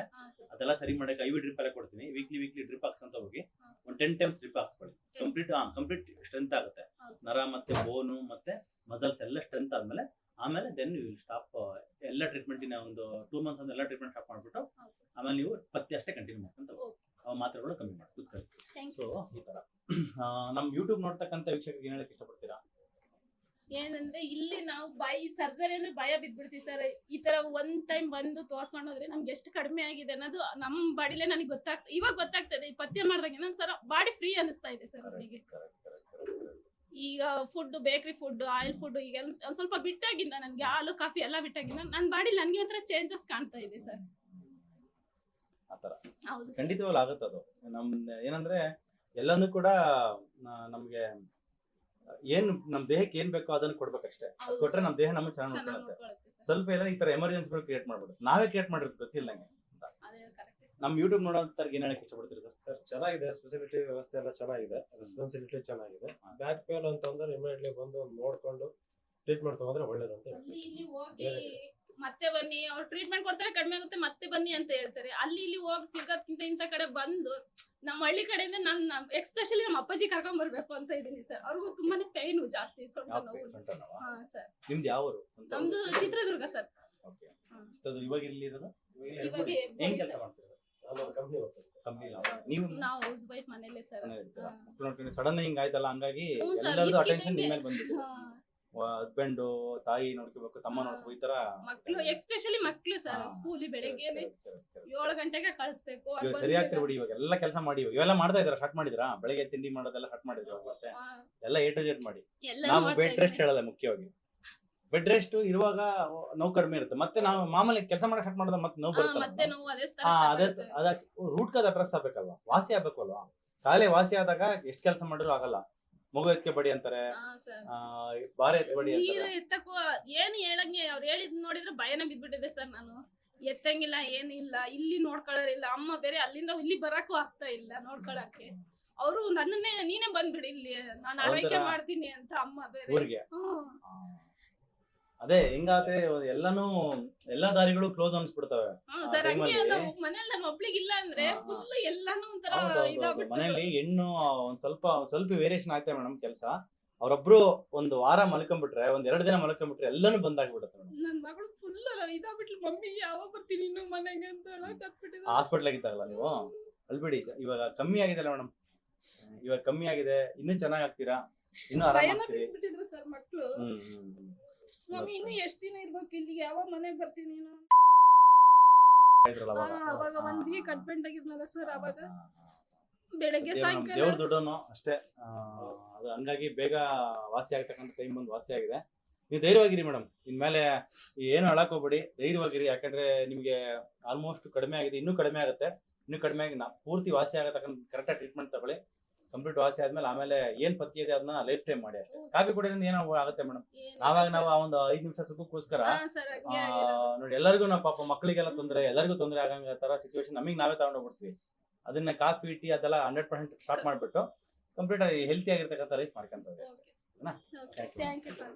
S2: ಅದೆಲ್ಲ ಸರಿ ಮಾಡಕ್ಕೆ IV ಡ್ರಿಪ್ ಎಲ್ಲ ಕೊಡ್ತೀನಿ. ವೀಕ್ಲಿ ಡ್ರಿಪ್ ಹಾಕ್ಸಂತ ಹೋಗಿ ಒಂದು 10 ಟೈಮ್ಸ್ ಡ್ರಿಪ್ ಹಾಕ್ಸ್ಕೊಳ್ಳಿ. ಕಂಪ್ಲೀಟ್ ಸ್ಟ್ರೆಂತ್ ಆಗುತ್ತೆ. ನರ ಮತ್ತೆ ಬೋನು ಮತ್ತೆ ಮಸಲ್ಸ್ ಎಲ್ಲ ಸ್ಟ್ರೆಂತ್ ಆಮೇಲೆ ದೆನ್ ಯು ವಿಲ್ ಸ್ಟಾಪ್ ಎಲ್ಲ ಟ್ರೀಟ್ಮೆಂಟ್. ಒಂದು 2 ಮಂತ್ಸ್ ಅಂತ ಎಲ್ಲ ಟ್ರೀಟ್ಮೆಂಟ್ ಸ್ಟಾಪ್ ಮಾಡ್ಬಿಟ್ಟು ಆಮೇಲೆ ನೀವು ಪಥ್ಯ ಅಷ್ಟೇ ಕಂಟಿನ್ಯೂ ಮಾಡ್ಕೊಂತ ಹೋಗಿ ಮಾತ್ರೆಗಳು ಕಮ್ಮಿ ಮಾಡಿ ಕೂತ್ಕೊಳ್ಳಿ. ಸೊ ಈ ತರ ನಮ್ ಯೂಟ್ಯೂಬ್ ನೋಡ್ತಕ್ಕಂಥ ವೀಕ್ಷಕರಿಗೆ ಏನ್ ಹೇಳಕ್ ಇಷ್ಟಪಡ್ತೀರಾ?
S1: ಏನಂದ್ರೆ ಇಲ್ಲಿ ನಾವು ಸರ್ಜರಿ ಅಂದ್ರೆ ಭಯ ಬಿದ್ಬಿಡ್ತೀವಿ ಸರ್. ಈ ತರ ಒಂದ್ ಟೈಮ್ ಬಂದು ತೋರ್ಸ್ಕೊಂಡು ಹೋದ್ರೆ ನಮ್ಗೆ ಎಷ್ಟು ಕಡಿಮೆ ಆಗಿದೆ ಅನ್ನೋದು ನಮ್ ಬಾಡಿಲೇ ನನಗೆ ಇವಾಗ ಗೊತ್ತಾಗ್ತದೆ. ಈ ಪಥ್ಯ ಮಾಡಿದಾಗ ಸರ್ ಬಾಡಿ ಫ್ರೀ ಅನಿಸ್ತಾ ಇದೆ ಸರ್ ನನಗೆ. ಈಗ food, bakery food, oil food ಈಗ ಒಂದ್ ಸ್ವಲ್ಪ ಬಿಟ್ಟಾಗಿಂದ ನನ್ಗೆ ಹಾಲು ಕಾಫಿ ಎಲ್ಲ ಬಿಟ್ಟಾಗಿಂದ ನನ್ನ ಬಾಡಿ ನನಗೆ ಒಂಥರ ಚೇಂಜಸ್ ಕಾಣ್ತಾ ಇದೆ ಸರ್.
S2: ಆತರ
S1: ಹೌದು
S2: ಖಂಡಿತವಾಗ್ಲೂ ಆಗುತ್ತೆ. ಅದು ನಮ್ದು ಏನಂದ್ರೆ ಎಲ್ಲಾನು ಕೂಡ ನಮ್ಗೆ ನಮ್ ದೇಹಕ್ಕೆ ಏನ್ ಬೇಕೋ ಅದನ್ನ ಕೊಡ್ಬೇಕಷ್ಟೇ. ಅದು ಕೊಟ್ರೆ ನಮ್ ದೇಹ ನಮ್ಗೆ ಚೆನ್ನಾಗಿ ನೋಡ್ಕೊಳ್ಳುತ್ತೆ. ಸ್ವಲ್ಪ ಎಲ್ಲ ಈ ತರ ಎಮರ್ಜೆನ್ಸಿಗಳು ಕ್ರಿಯೇಟ್ ಮಾಡ್ಬೋದು. ನಾವೇ ಕ್ರಿಯೇಟ್ ಮಾಡಿರೋದು ಗೊತ್ತಿಲ್ಲ ನಂಗೆ. ನಮ್ ಯೂಟ್ಯೂಬ್ ನೋಡೋಂತವ್ರಿಗೆ ಏನ್ ಹೇಳಕ್ ಇಷ್ಟಪಡ್ತೀರಿ ಸರ್?
S3: ಸರ್ ಚೆನ್ನಾಗಿದೆ, ಸ್ಪೆಸಿಲಿಟಿ ವ್ಯವಸ್ಥೆ ಎಲ್ಲ ಚೆನ್ನಾಗಿದೆ, ರೆಸ್ಪಾನ್ಸಿಬಿಲಿಟಿ ಚೆನ್ನಾಗಿದೆ. ಬ್ಯಾಕ್ ಪೇನ್ ಅಂತಂದ್ರೆ ಇಮಿಡಿಯೇಟ್ಲಿ ಬಂದು ನೋಡ್ಕೊಂಡು ಟ್ರೀಟ್ಮೆಂಟ್ ತಗೊಂಡ್ರೆ ಒಳ್ಳೇದು ಅಂತ ಹೇಳ್ತೀನಿ.
S1: ಮತ್ತೆ ಬನ್ನಿ, ಅವ್ರು ಟ್ರೀಟ್ಮೆಂಟ್ ಕೊಡ್ತಾರೆ, ಕಡಿಮೆ ಆಗುತ್ತೆ, ಮತ್ತೆ ಬನ್ನಿ ಅಂತ ಹೇಳ್ತಾರೆ. ಇಲ್ಲಿ ಹೋಗಿ ತಿರ್ಗೋದ್ಕಿಂತ ಇಂಥ ಕಡೆ ಬಂದು ನಮ್ಮ ಹಳ್ಳಿ ಕಡೆಯಿಂದ ನಾನು ಎಕ್ಸ್ಪೆಷಲಿ ನಮ್ಮ ಅಪ್ಪಾಜಿ ಕರ್ಕೊಂಡ್ ಬರ್ಬೇಕು ಅಂತ ಇದೀನಿ ಸರ್. ಅವ್ರಿಗೂ ತುಂಬಾನೇ ಪೇನು ಜಾಸ್ತಿ, ಸೊಂಟ ನೋವು. ಹಾ ಸರ್.
S2: ನಿಮ್ದು ಯಾವ ಊರು?
S1: ನಮ್ದು ಚಿತ್ರದುರ್ಗ ಸರ್.
S2: ಇವಾಗ ಇಲ್ಲಿ ಇರೋದು?
S1: ಇವಾಗ
S2: ಏನ್ ಕೆಲಸ ಮಾಡ್ತೀರಾ?
S3: ಕಂಪ್ನಿ ಹೋಗ್ತದೆ ಸರ್.
S2: ಕಂಪ್ನಿ ನೀವು
S1: ನಾವು ಹೌಸ್ ವೈಫ್ ಮನೇಲೆ ಸರ್.
S2: ಸಡನ್ ಹಿಂಗ್ ಆಯ್ತಲ್ಲ, ಹಂಗಾಗಿ ಎಲ್ಲರದು ಅಟೆನ್ಷನ್ ನಿಮ್ಮ ಮೇಲೆ ಬಂದಿದೆ. ಹಸ್ಬೆಂಡ್, ತಾಯಿ ನೋಡ್ಕೋಬೇಕು, ತಮ್ಮ ನೋಡ್ಕೋಬೇಕು, ಈ ತರ
S1: ಮಕ್ಕಳು, ಎಕ್ಸ್ಪೆಷಲಿ ಮಕ್ಕಳು ಸರ್. ಸ್ಕೂಲ್ ಬೆಳಗ್ಗೆನೆ 7 ಗಂಟೆಗೆ ಕಳಿಸ್ಬೇಕು.
S2: ಸರಿ ಆಗ್ತಿರ ಬಿಡಿ. ಇವಾಗ ಎಲ್ಲ ಕೆಲಸ ಮಾಡಿ ಇವೆಲ್ಲ ಮಾಡ್ತಾ ಇದಾರ, ಸ್ಟಾರ್ಟ್ ಮಾಡಿದ್ರಾ? ಬೆಳಗ್ಗೆ ತಿಂಡಿ ಮಾಡೋದೆಲ್ಲ ಸ್ಟಾರ್ಟ್ ಮಾಡಿದ್ರು ಮತ್ತೆ ಎಲ್ಲ A to Z ಮಾಡಿ. ನಾವು ಬೆಡ್ ರೆಸ್ಟ್ ಹೇಳೋದ ಮುಖ್ಯವಾಗಿ. ಬೆಡ್ ರೆಸ್ಟ್ ಇರುವಾಗ ನೋವು ಕಡಿಮೆ ಇರುತ್ತೆ. ಮತ್ತೆ ನಾವು ಮಾಮೂಲಿ ಕೆಲಸ ಮಾಡಕ್ ಸ್ಟಾರ್ಟ್ ಮಾಡಿದ್ರೆ ಮತ್ತೆ ನೋವು ಬರುತ್ತೆ. ಅದೇ ರೂಟ್ ಕಾಸ್ ಅಡ್ರೆಸ್ ಆಗ್ಬೇಕಲ್ವಾ, ವಾಸಿ ಆಗ್ಬೇಕಲ್ವಾ. ಕಾಲೇ ವಾಸಿ ಆದಾಗ ಎಷ್ಟ್ ಕೆಲಸ ಮಾಡಿದ್ರು ಆಗಲ್ಲ. ಮಗು ಎತ್ಕೆ ಬಡಿ ಅಂತಾರೆ, ಬಾರೆ ಎತ್ಕೆ ಬಡಿ
S1: ನೀರು ಎತ್ತಕ್ಕೂ ಏನು ಹೇಳಂಗೆ ಅವ್ರು ಹೇಳಿದ್ ನೋಡಿದ್ರೆ ಭಯನ ಬಿದ್ಬಿಟ್ಟಿದೆ ಸರ್. ನಾನು ಎತ್ತಂಗಿಲ್ಲ, ಏನಿಲ್ಲ, ಇಲ್ಲಿ ನೋಡ್ಕೊಳ್ಳೋರಿಲ್ಲ. ಅಮ್ಮ ಬೇರೆ ಅಲ್ಲಿಂದ ಇಲ್ಲಿ ಬರಕ್ಕೂ ಆಗ್ತಾ ಇಲ್ಲ ನೋಡ್ಕೊಳಕ್ಕೆ. ಅವರು ನನ್ನನ್ನೇ ನೀನೇ ಬಂದ್ಬಿಡಿ ಇಲ್ಲಿ, ನಾನು ಆರೈಕೆ ಮಾಡ್ತೀನಿ ಅಂತ ಅಮ್ಮ ಬೇರೆ
S2: ಊರಿಗೆ. ಅದೇ ಹೆಂಗಾದ್ರೆ ಎಲ್ಲಾನು ಎಲ್ಲಾ ದಾರಿಗಳು ಕ್ಲೋಸ್ ಅನ್ಸ್ಬಿಡ್ತವೆ
S1: ಮನೇಲಿ. ನಾನು ಒಬ್ಳಿಗಿಲ್ಲ ಅಂದ್ರೆ ಫುಲ್ ಎಲ್ಲಾನು ಒಂಥರ ಇದಾಗ್ಬಿಟ್ಟು.
S2: ಮನೇಲಿ ಹೆಣ್ಣು ಸ್ವಲ್ಪ ವೇರಿಯೇಷನ್ ಆಗ್ತದೆ ಮೇಡಮ್ ಕೆಲಸ. ಅವ್ರೊಬ್ರು ಒಂದು ವಾರ ಮಲ್ಕೊಂಡ್ಬಿಟ್ರೆ, 2 ದಿನ ಮಲ್ಕೊಂಡ್ಬಿಟ್ರೆ ಎಲ್ಲಾನು ಬಂದಾಗ್ಬಿಡುತ್ತೆ ಮೇಡಮ್.
S1: ನನ್ ಮಗಳು ಫುಲ್ ಇದಾಗ್ಬಿಟ್ಲು. ಮಮ್ಮಿ ಯಾವಾಗ ಬರ್ತೀನಿ ಇನ್ನು ಮನೆಗೆ ಅಂತ ಹೇಳಕತ್ಬಿಟ್ಟಿದೆ.
S2: ಹಾಸ್ಪಿಟ್ಲ್ ಆಗಿದ್ದಾಗಲ್ಲ ನೀವು ಅಲ್ಬಿಡಿ. ಇವಾಗ ಕಮ್ಮಿ ಆಗಿದೆ ಮೇಡಮ್, ಇವಾಗ ಕಮ್ಮಿ ಆಗಿದೆ. ಇನ್ನೂ ಚೆನ್ನಾಗ್ ಆಗ್ತೀರಾ, ಇನ್ನೂ ಆರಾಮಾಗ್ತೀರಿ
S1: ಸರ್ ಮಕ್ಳು. ಮಮ್ಮಿ ಇನ್ನು ಎಷ್ಟ್ ದಿನ ಇರ್ಬೇಕು ಇಲ್ಲಿ, ಯಾವಾಗ ಮನೆಗ್ ಬರ್ತೀನಿ ನಾನು? ಅವಾಗ 1 ವೀಕ್ ಅಡ್ಮಿಟ್ ಆಗಿದ್ನಲ್ಲ ಸರ್. ಅವಾಗ ಬೆಳಗ್ಗೆ ಸಾಯಂಕಾಲ
S2: ದೇವ್ರ ದುಡ್ಡನು ಅಷ್ಟೇ. ಅದು ಹಂಗಾಗಿ ಬೇಗ ವಾಸಿ ಆಗ್ತಕ್ಕಂಥ ಟೈಮ್ ಬಂದು ವಾಸಿ ಆಗಿದೆ. ನೀವು ಧೈರ್ಯವಾಗಿರಿ ಮೇಡಮ್. ಇನ್ಮೇಲೆ ಏನು ಅಳಕ್ ಹೋಗ್ಬೇಡಿ, ಧೈರ್ಯವಾಗಿರಿ. ಯಾಕಂದ್ರೆ ನಿಮ್ಗೆ ಆಲ್ಮೋಸ್ಟ್ ಕಡಿಮೆ ಆಗಿದೆ, ಇನ್ನೂ ಕಡಿಮೆ ಆಗುತ್ತೆ. ಇನ್ನೂ ಕಡಿಮೆ ಆಗಿ ಪೂರ್ತಿ ವಾಸಿ ಆಗತಕ್ಕಂಥ ಕರೆಕ್ಟಾಗಿ ಟ್ರೀಟ್ಮೆಂಟ್ ತಗೊಳ್ಳಿ. ಕಂಪ್ಲೀಟ್ ವಾಸಿ ಆದ್ಮೇಲೆ ಆಮೇಲೆ ಏನ್ ಪಥ್ಯ ಇದೆ ಅದನ್ನ ಲೈಫ್ ಟೈಮ್ ಮಾಡಿ. ಕಾಫಿ ಕುಡಿಯೋದ್ರಿಂದ ಏನೋ ಆಗುತ್ತೆ ಮೇಡಮ್. ನಾವು ಒಂದು 5 ನಿಮಿಷ ಸುಖಕ್ಕೋಸ್ಕರ ನೋಡಿ ಎಲ್ಲರಿಗೂ ನಾವು ಪಾಪ ಮಕ್ಕಳಿಗೆಲ್ಲ ತೊಂದರೆ, ಎಲ್ಲರಿಗೂ ತೊಂದರೆ ಆಗಂಗ ತರ ಸಿಚುವೇಶನ್ ನಮಗೆ ನಾವೇ ತಗೊಂಡೋಗ್ಬಿಡ್ತೀವಿ. ಅದನ್ನ ಕಾಫಿ ಟೀ ಅದೆಲ್ಲ 100% ಸ್ಟಾಪ್ ಮಾಡ್ಬಿಟ್ಟು ಕಂಪ್ಲೀಟ್ ಆಗಿ ಹೆಲ್ತಿ ಆಗಿರ್ತಕ್ಕಂಥ ಲೈಫ್ ಮಾಡ್ಕೊಂತ.
S1: Thank you sir.